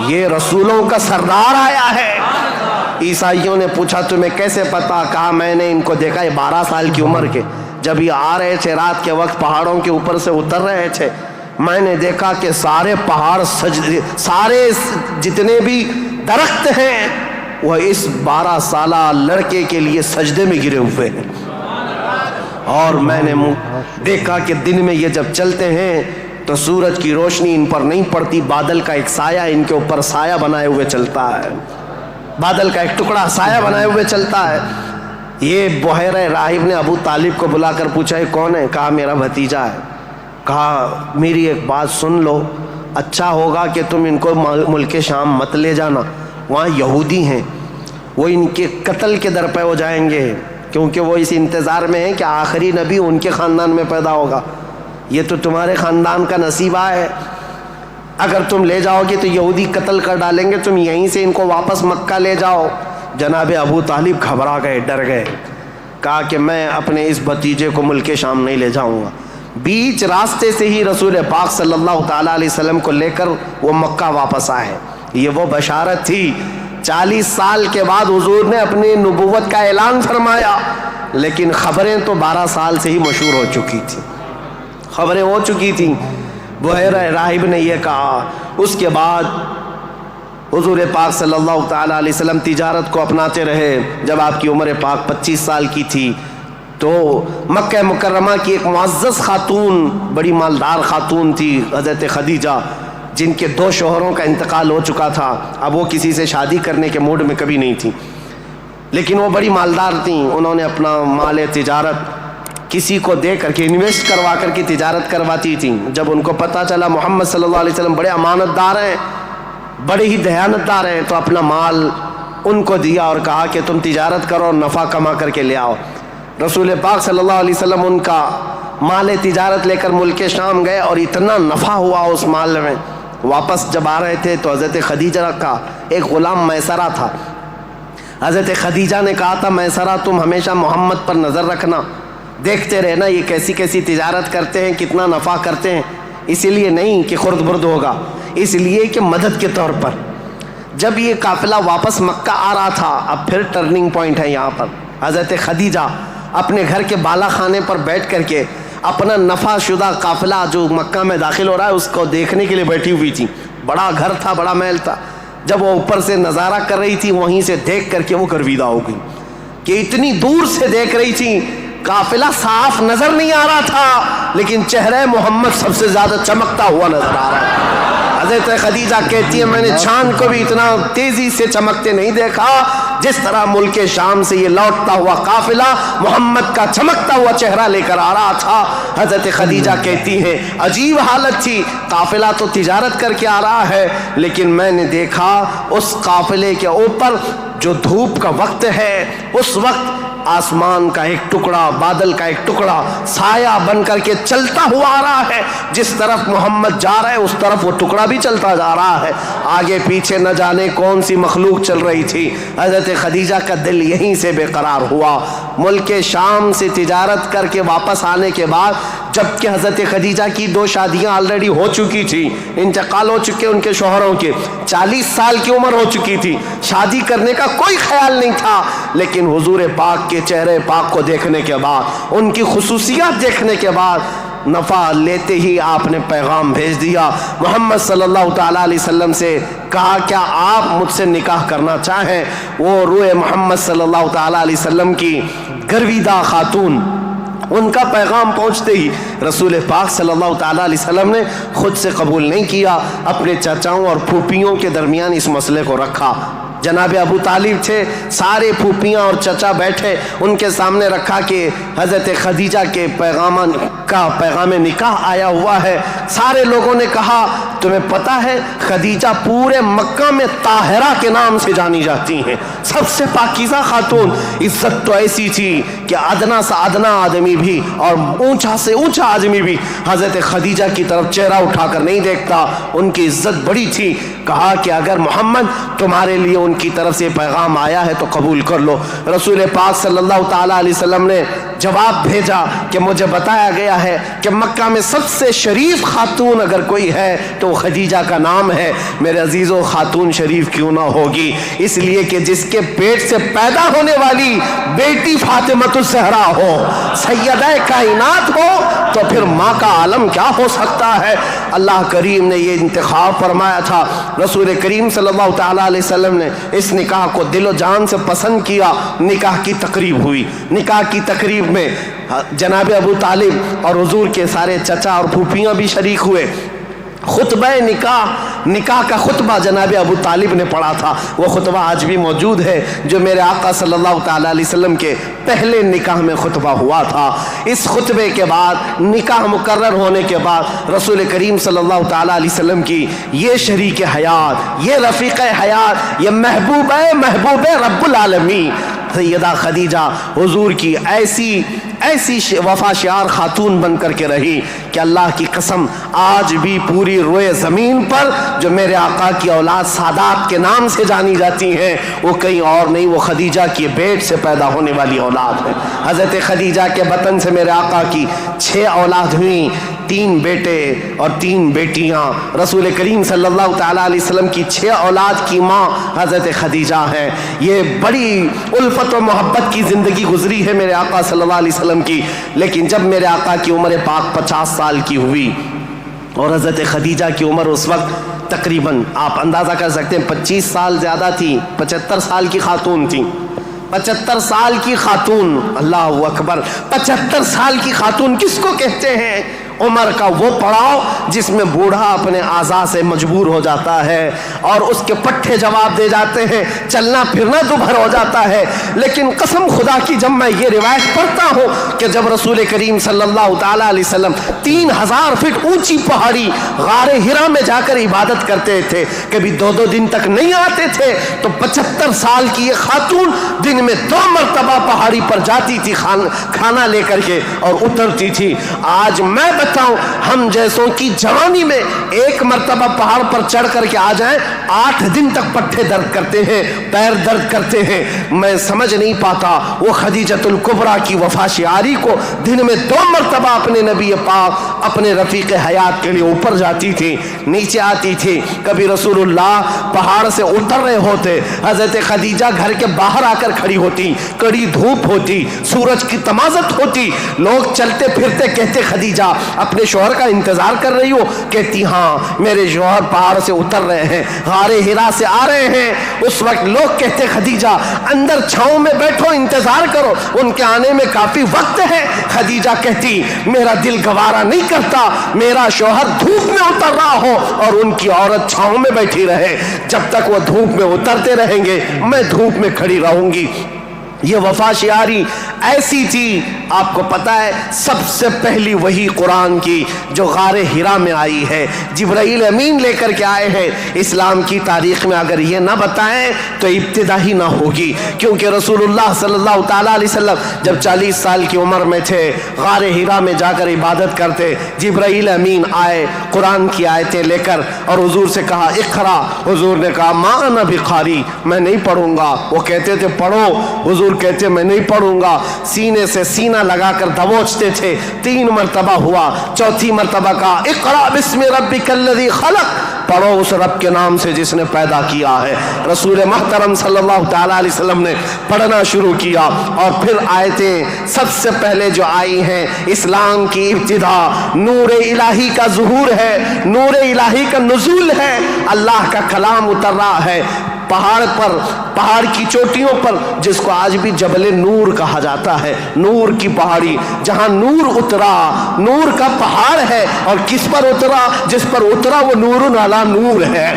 یہ رسولوں کا سردار آیا ہے. عیسائیوں نے پوچھا تمہیں کیسے پتا؟ کہا میں نے ان کو دیکھا, یہ 12 سال کی عمر کے, جب یہ آ رہے تھے رات کے وقت پہاڑوں کے اوپر سے اتر رہے تھے, میں نے دیکھا کہ سارے پہاڑ سارے جتنے بھی درخت ہیں وہ اس 12 سالہ لڑکے کے لیے سجدے میں گرے ہوئے ہیں. اور میں نے دیکھا کہ دن میں یہ جب چلتے ہیں تو سورج کی روشنی ان پر نہیں پڑتی, بادل کا ایک سایہ ان کے اوپر سایہ بنائے ہوئے چلتا ہے, بادل کا ایک ٹکڑا سایہ بنائے ہوئے چلتا ہے. یہ بحیرہ راہب نے ابو طالب کو بلا کر پوچھا یہ کون ہے؟ کہا میرا بھتیجا ہے. کہا میری ایک بات سن لو, اچھا ہوگا کہ تم ان کو ملک شام مت لے جانا, وہاں یہودی ہیں، وہ ان کے قتل کے در پہ ہو جائیں گے، کیونکہ وہ اس انتظار میں ہیں کہ آخری نبی ان کے خاندان میں پیدا ہوگا۔ یہ تو تمہارے خاندان کا نصیبہ ہے، اگر تم لے جاؤ گے تو یہودی قتل کر ڈالیں گے، تم یہیں سے ان کو واپس مکہ لے جاؤ۔ جناب ابو طالب گھبرا گئے، ڈر گئے، کہا کہ میں اپنے اس بھتیجے کو ملک شام نہیں لے جاؤں گا۔ بیچ راستے سے ہی رسول پاک صلی اللہ تعالیٰ علیہ وسلم کو لے کر وہ مکہ واپس آئے۔ یہ وہ بشارت تھی، 40 سال کے بعد حضور نے اپنی نبوت کا اعلان فرمایا، لیکن خبریں تو 12 سال سے ہی مشہور ہو چکی تھیں، خبریں ہو چکی تھیں۔ بحیرہ راہب نے یہ کہا۔ اس کے بعد حضور پاک صلی اللہ تعالیٰ علیہ وسلم تجارت کو اپناتے رہے۔ جب آپ کی عمر پاک 25 سال کی تھی تو مکہ مکرمہ کی ایک معزز خاتون، بڑی مالدار خاتون تھی، حضرت خدیجہ، جن کے 2 شوہروں کا انتقال ہو چکا تھا۔ اب وہ کسی سے شادی کرنے کے موڈ میں کبھی نہیں تھیں، لیکن وہ بڑی مالدار تھیں۔ انہوں نے اپنا مال تجارت کسی کو دے کر کے، انویسٹ کروا کر کے تجارت کرواتی تھیں۔ جب ان کو پتہ چلا محمد صلی اللہ علیہ وسلم بڑے امانت دار ہیں، بڑے ہی دیانت دار ہیں، تو اپنا مال ان کو دیا اور کہا کہ تم تجارت کرو اور نفع کما کر کے لے آؤ۔ رسول پاک صلی اللہ علیہ وسلم ان کا مال تجارت لے کر ملک شام گئے، اور اتنا نفع ہوا اس مال میں۔ واپس جب آ رہے تھے تو حضرت خدیجہ کا ایک غلام میسرہ تھا۔ حضرت خدیجہ نے کہا تھا میسرہ تم ہمیشہ محمد پر نظر رکھنا، دیکھتے رہنا یہ کیسی کیسی تجارت کرتے ہیں، کتنا نفع کرتے ہیں، اسی لیے نہیں کہ خرد برد ہوگا، اس لیے کہ مدد کے طور پر۔ جب یہ قافلہ واپس مکہ آ رہا تھا، اب پھر ٹرننگ پوائنٹ ہے یہاں پر، حضرت خدیجہ اپنے گھر کے بالا خانے پر بیٹھ کر کے اپنا نفع شدہ قافلہ جو مکہ میں داخل ہو رہا ہے اس کو دیکھنے کے لیے بیٹھی ہوئی تھی۔ بڑا گھر تھا، بڑا محل تھا۔ جب وہ اوپر سے نظارہ کر رہی تھی، وہیں سے دیکھ کر کے وہ گرویدہ ہو گئی کہ اتنی دور سے دیکھ رہی تھی، قافلہ صاف نظر نہیں آ رہا تھا، لیکن چہرہ محمد سب سے زیادہ چمکتا ہوا نظر آ رہا ہے۔ حضرت خدیجہ کہتی ہے میں نے چاند کو بھی اتنا تیزی سے چمکتے نہیں دیکھا جس طرح ملک شام سے یہ لوٹتا ہوا قافلہ محمد کا چمکتا ہوا چہرہ لے کر آ رہا تھا۔ حضرت خدیجہ کہتی ہیں عجیب حالت تھی، قافلہ تو تجارت کر کے آ رہا ہے، لیکن میں نے دیکھا اس قافلے کے اوپر جو دھوپ کا وقت ہے، اس وقت آسمان کا ایک ٹکڑا، بادل کا ایک ٹکڑا سایہ بن کر کے چلتا ہوا آ رہا ہے، جس طرف محمد جا رہا ہے اس طرف وہ ٹکڑا بھی چلتا جا رہا ہے۔ آگے پیچھے نہ جانے کون سی مخلوق چل رہی تھی۔ حضرت خدیجہ کا دل یہیں سے بے قرار ہوا۔ ملک شام سے تجارت کر کے واپس آنے کے بعد، جبکہ حضرت خدیجہ کی 2 شادیاں آلریڈی ہو چکی تھی، انتقال ہو چکے ان کے شوہروں کے، 40 سال کی عمر ہو چکی تھی، شادی کرنے کا کوئی خیال نہیں تھا، لیکن حضور پاک کے چہرے پاک کو دیکھنے کے بعد، ان کی خصوصیات دیکھنے کے بعد، نفع لیتے ہی آپ نے پیغام بھیج دیا محمد صلی اللہ تعالیٰ علیہ وسلم سے، کہا کیا آپ مجھ سے نکاح کرنا چاہیں؟ وہ روح محمد صلی اللہ تعالیٰ علیہ وسلم کی گرویدہ خاتون، ان کا پیغام پہنچتے ہی رسول پاک صلی اللہ تعالیٰ علیہ وسلم نے خود سے قبول نہیں کیا، اپنے چچاؤں اور پھوپھیوں کے درمیان اس مسئلے کو رکھا۔ جناب ابو طالب تھے، سارے پھوپھیاں اور چچا بیٹھے، ان کے سامنے رکھا کہ حضرت خدیجہ کے پیغام نکاح آیا ہوا ہے۔ سارے لوگوں نے کہا تمہیں پتہ ہے خدیجہ پورے مکہ میں طاہرہ کے نام سے جانی جاتی ہیں، سب سے پاکیزہ خاتون۔ عزت تو ایسی تھی کہ ادنا سے ادنا آدمی بھی اور اونچا سے اونچا آدمی بھی حضرت خدیجہ کی طرف چہرہ اٹھا کر نہیں دیکھتا، ان کی عزت بڑی تھی۔ کہا کہ اگر محمد تمہارے لیے ان کی طرف سے پیغام آیا ہے تو قبول کر لو۔ رسول پاک صلی اللہ تعالیٰ علیہ وسلم نے جواب بھیجا کہ مجھے بتایا گیا ہے کہ مکہ میں سب سے شریف خاتون اگر کوئی ہے تو خدیجہ کا نام ہے۔ میرے عزیزو، خاتون شریف کیوں نہ ہوگی؟ اس لیے کہ جس کے پیٹ سے پیدا ہونے والی بیٹی فاطمۃ الزہرا ہو، سیدہ کائنات ہو، تو پھر ماں کا عالم کیا ہو سکتا ہے؟ اللہ کریم نے یہ انتخاب فرمایا تھا۔ رسول کریم صلی اللہ تعالیٰ علیہ وسلم نے اس نکاح کو دل و جان سے پسند کیا۔ نکاح کی تقریب ہوئی۔ نکاح کی تقریب میں جناب ابو طالب اور حضور کے سارے چچا اور پھوپھیاں بھی شریک ہوئے۔ خطبہ نکاح کا خطبہ جناب ابو طالب نے پڑھا تھا. وہ خطبہ آج بھی موجود ہے جو میرے آقا صلی اللہ تعالیٰ علیہ وسلم کے پہلے نکاح میں خطبہ ہوا تھا. اس خطبے کے بعد نکاح مقرر ہونے کے بعد رسول کریم صلی اللہ تعالیٰ علیہ وسلم کی یہ شریک حیات، یہ رفیق حیات، یہ محبوب رب العالمین سیدہ خدیجہ حضور کی ایسی وفا شعار خاتون بن کر کے رہی کہ اللہ کی قسم آج بھی پوری روئے زمین پر جو میرے آقا کی اولاد سادات کے نام سے جانی جاتی ہیں وہ کہیں اور نہیں، وہ خدیجہ کی بیٹ سے پیدا ہونے والی اولاد ہے. حضرت خدیجہ کے بطن سے میرے آقا کی 6 اولاد ہوئیں، 3 بیٹے اور 3 بیٹیاں. رسول کریم صلی اللہ تعالیٰ علیہ وسلم کی 6 اولاد کی ماں حضرت خدیجہ ہے. یہ بڑی الفت و محبت کی زندگی گزری ہے میرے آقا صلی اللہ علیہ وسلم کی. لیکن جب میرے آقا کی عمر پاک 50 سال کی ہوئی اور حضرت خدیجہ کی عمر اس وقت تقریباً آپ اندازہ کر سکتے ہیں 25 سال زیادہ تھی، 75 سال کی خاتون تھی. 75 سال کی خاتون، اللہ اکبر، 75 سال کی خاتون کس کو کہتے ہیں؟ عمر کا وہ پڑاؤ جس میں بوڑھا اپنے اعضاء سے مجبور ہو جاتا ہے اور اس کے پٹھے جواب دے جاتے ہیں، چلنا پھرنا دوبھر ہو جاتا ہے. لیکن قسم خدا کی جب میں یہ روایت پڑھتا ہوں کہ جب رسول کریم صلی اللہ تعالیٰ علیہ وسلم 3000 فٹ اونچی پہاڑی غار ہرا میں جا کر عبادت کرتے تھے، کبھی 2 دن تک نہیں آتے تھے، تو 75 سال کی یہ خاتون دن میں 2 مرتبہ پہاڑی پر جاتی تھی کھانا لے کر کے اور اترتی تھی. آج میں بتاؤں ہم جیسوں کی جوانی میں 1 مرتبہ پہاڑ پر چڑھ کر کے آ جائیں 8 دن تک پٹھے درد کرتے ہیں، پیر درد کرتے ہیں. میں سمجھ نہیں پاتا وہ خدیجۃ الکبریٰ کی وفا شعاری کو دن میں 2 مرتبہ اپنے نبی پاک اپنے رفیق حیات کے لیے اوپر جاتی تھی، نیچے آتی تھی. کبھی رسول اللہ پہاڑ سے اتر رہے ہوتے، حضرت خدیجہ گھر کے باہر آ کر کھڑی ہوتی، کڑی دھوپ ہوتی، سورج کی تمازت ہوتی، لوگ چلتے پھرتے کہتے خدیجہ اپنے شوہر کا انتظار کر رہی ہو؟ کہتی ہاں میرے شوہر پہاڑ سے اتر رہے ہیں، غار ہرا سے آ رہے ہیں. اس وقت لوگ کہتے خدیجہ اندر چھاؤں میں بیٹھو، انتظار کرو، ان کے آنے میں کافی وقت ہے. خدیجہ کہتی میرا دل گوارا نہیں کرتا میرا شوہر دھوپ میں اتر رہا ہو اور ان کی عورت چھاؤں میں بیٹھی رہے. جب تک وہ دھوپ میں اترتے رہیں گے میں دھوپ میں کھڑی رہوں گی. یہ وفا شعاری ایسی تھی. آپ کو پتا ہے سب سے پہلی وہی قرآن کی جو غار ہرا میں آئی ہے، جبرائیل امین لے کر کے آئے ہیں. اسلام کی تاریخ میں اگر یہ نہ بتائیں تو ابتدا ہی نہ ہوگی، کیونکہ رسول اللہ صلی اللہ تعالیٰ علیہ وسلم جب 40 سال کی عمر میں تھے غار ہرا میں جا کر عبادت کرتے، جبرائیل امین آئے قرآن کی آیتیں لے کر اور حضور سے کہا اقرا. حضور نے کہا ما انا بقاری، میں نہیں پڑھوں گا. وہ کہتے تھے پڑھو، حضور کہتے میں نہیں پڑھوں گا. سینے سے سینہ لگا کر دبوچتے تھے. 3 مرتبہ ہوا، 4تھی مرتبہ کہا اقرا بسم ربک الذی خلق، پڑھو اس رب کے نام سے جس نے پیدا کیا ہے. رسول محترم صلی اللہ تعالیٰ علیہ وسلم نے پڑھنا شروع کیا اور پھر آیتیں سب سے پہلے جو آئی ہیں اسلام کی ابتدا نور الہی کا ظہور ہے، نور الہی کا نزول ہے. اللہ کا کلام اتر رہا ہے پہاڑ پر، پہاڑ کی چوٹیوں پر، جس کو آج بھی جبل نور کہا جاتا ہے. نور کی پہاڑی جہاں نور اترا، نور کا پہاڑ ہے. اور کس پر اترا؟ جس پر اترا وہ نور علی نور ہے.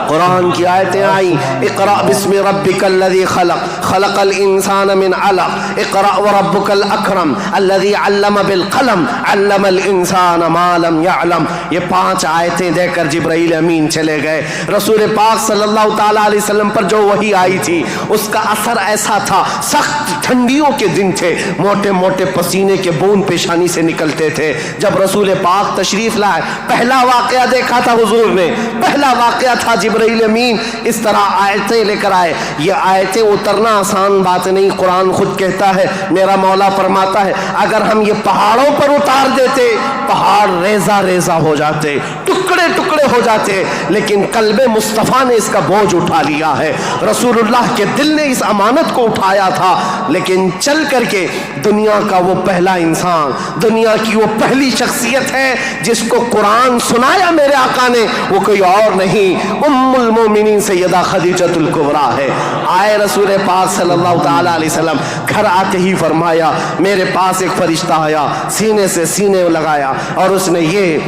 قرآن کی آیتیں آئیں اقرأ بسم ربک الذی خلق خلق الانسان من علق اقرأ وربک الاکرم الذی علم بالقلم علم الانسان ما لم یعلم. یہ 5 آیتیں دے کر جبرائیل امین چلے گئے. رسول پاک صلی اللہ تعالیٰ علیہ وسلم پر جو وحی آئی تھی اس کا اثر ایسا تھا، سخت ٹھنڈیوں کے دن تھے، موٹے موٹے پسینے کے بوند پیشانی سے نکلتے تھے. جب رسول پاک تشریف لائے پہلا واقعہ دیکھا تھا حضور نے، پہلا واقعہ تھا جبرائیل امین اس طرح آیتیں لے کر آئے. یہ آیتیں اترنا آسان بات نہیں. قرآن خود کہتا ہے، میرا مولا فرماتا ہے اگر ہم یہ پہاڑوں پر اتار دیتے پہاڑ ریزہ ریزہ ہو جاتے، ٹکڑے ٹکڑے ہو جاتے، لیکن قلب مصطفیٰ نے اس کا بوجھ اٹھا لیا ہے. رسول اللہ کے دل نے اس امانت کو اٹھایا تھا، لیکن چل کر کے دنیا کا وہ پہلا انسان، دنیا کی وہ پہلی شخصیت ہے جس کو قرآن سنایا میرے آقا نے، وہ کوئی اور نہیں، ام المومنین سیدہ خدیجۃ الکبریٰ ہے. آئے رسول پاک صلی اللہ تعالیٰ علیہ وسلم، گھر آتے ہی فرمایا میرے پاس ایک فرشتہ آیا، سینے سے سینے لگایا اور اس نے یہ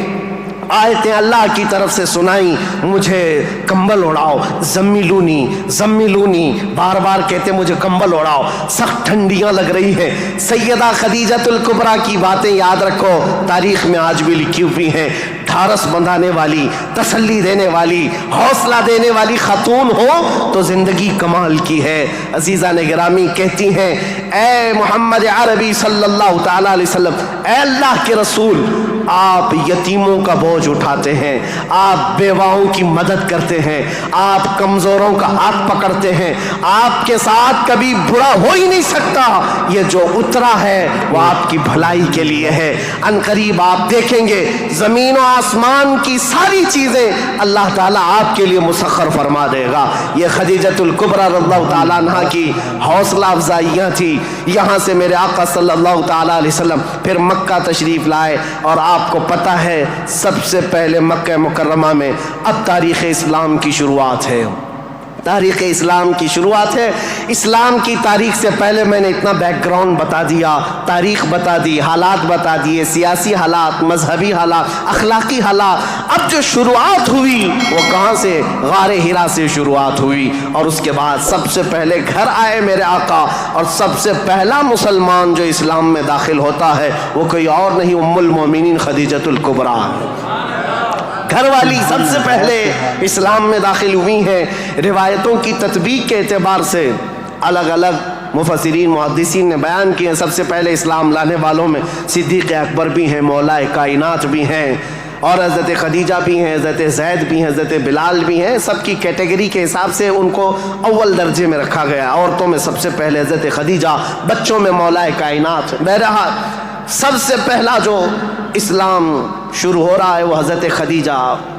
آیتیں اللہ کی طرف سے سنائی، مجھے کمبل اڑاؤ، زمیلونی زمیلونی، بار بار کہتے مجھے کمبل اڑاؤ، سخت ٹھنڈیاں لگ رہی ہیں۔ سیدہ خدیجۃ الکبریٰ کی باتیں یاد رکھو، تاریخ میں آج بھی لکھی ہوئی ہیں۔ ڈھارس بندھانے والی، تسلی دینے والی، حوصلہ دینے والی خاتون ہو تو زندگی کمال کی ہے۔ عزیزان گرامی کہتی ہیں اے محمد عربی صلی اللہ تعالی علیہ وسلم، اے اللہ کے رسول، آپ یتیموں کا بوجھ اٹھاتے ہیں، آپ بیواؤں کی مدد کرتے ہیں، آپ کمزوروں کا ہاتھ پکڑتے ہیں، آپ کے ساتھ کبھی برا ہو ہی نہیں سکتا، یہ جو اترا ہے وہ آپ کی بھلائی کے لیے ہے۔ ان قریب آپ دیکھیں گے زمین و آسمان کی ساری چیزیں اللہ تعالیٰ آپ کے لیے مسخر فرما دے گا۔ یہ خدیجۃ الکبریٰ رضی اللہ تعالیٰ عنہ کی حوصلہ افزائیاں تھی۔ یہاں سے میرے آقا صلی اللہ تعالیٰ علیہ وسلم پھر مکہ تشریف لائے، اور آپ کو پتہ ہے سب سے پہلے مکہ مکرمہ میں اب تاریخ اسلام کی شروعات ہے، تاریخ اسلام کی شروعات ہے۔ اسلام کی تاریخ سے پہلے میں نے اتنا بیک گراؤنڈ بتا دیا، تاریخ بتا دی، حالات بتا دیے، سیاسی حالات، مذہبی حالات، اخلاقی حالات۔ اب جو شروعات ہوئی وہ کہاں سے؟ غار حرا سے شروعات ہوئی، اور اس کے بعد سب سے پہلے گھر آئے میرے آقا، اور سب سے پہلا مسلمان جو اسلام میں داخل ہوتا ہے وہ کوئی اور نہیں، ام المومنین خدیجۃ الکبریٰ، گھر والی سب سے پہلے اسلام میں داخل ہوئی ہیں۔ روایتوں کی تطبیق کے اعتبار سے الگ الگ مفسرین محدثین نے بیان کیے، سب سے پہلے اسلام لانے والوں میں صدیق اکبر بھی ہیں، مولا کائنات بھی ہیں، اور حضرت خدیجہ بھی ہیں، حضرت زید بھی ہیں، حضرت بلال بھی ہیں۔ سب کی کیٹیگری کے حساب سے ان کو اول درجے میں رکھا گیا۔ عورتوں میں سب سے پہلے حضرت خدیجہ، بچوں میں مولا کائنات۔ بہرحال سب سے پہلا جو اسلام شروع ہو رہا ہے وہ حضرت خدیجہ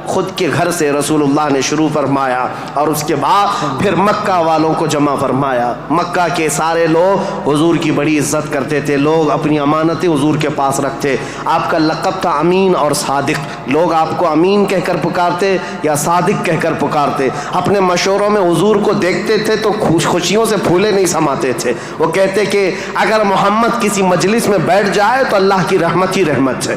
خود کے گھر سے رسول اللہ نے شروع فرمایا، اور اس کے بعد پھر مکہ والوں کو جمع فرمایا۔ مکہ کے سارے لوگ حضور کی بڑی عزت کرتے تھے، لوگ اپنی امانتیں حضور کے پاس رکھتے۔ آپ کا لقب تھا امین اور صادق، لوگ آپ کو امین کہہ کر پکارتے یا صادق کہہ کر پکارتے۔ اپنے مشوروں میں حضور کو دیکھتے تھے تو خوشیوں سے پھولے نہیں سماتے تھے۔ وہ کہتے کہ اگر محمد کسی مجلس میں بیٹھ جائے تو اللہ کی رحمت ہی رحمت ہے۔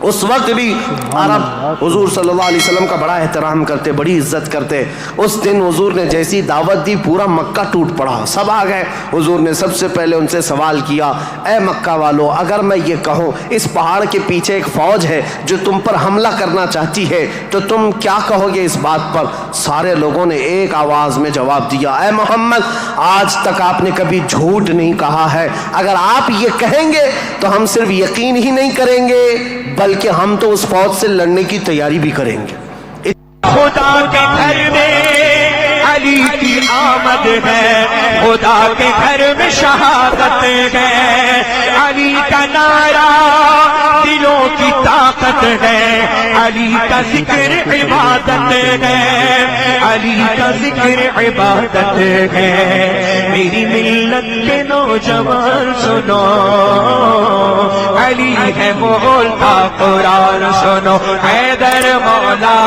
اس وقت بھی عرب حضور صلی اللہ علیہ وسلم کا بڑا احترام کرتے، بڑی عزت کرتے۔ اس دن حضور نے جیسی دعوت دی پورا مکہ ٹوٹ پڑا، سب آ گئے۔ حضور نے سب سے پہلے ان سے سوال کیا، اے مکہ والو، اگر میں یہ کہوں اس پہاڑ کے پیچھے ایک فوج ہے جو تم پر حملہ کرنا چاہتی ہے تو تم کیا کہو گے اس بات پر؟ سارے لوگوں نے ایک آواز میں جواب دیا، اے محمد، آج تک آپ نے کبھی جھوٹ نہیں کہا ہے، اگر آپ یہ کہیں گے تو ہم صرف یقین ہی نہیں کریں گے بلکہ ہم تو اس فوج سے لڑنے کی تیاری بھی کریں گے۔ خدا کے گھر میں علی کی آمد ہے، خدا کے گھر میں شہادت ہے، علی کا نعرہ دلوں کی طاقت ہے، علی کا ذکر عبادت ہے، علی کا ذکر عبادت ہے۔ میری ملت کے نوجوان سنو، علی ہے بولتا قرآن سنو، حیدر مولا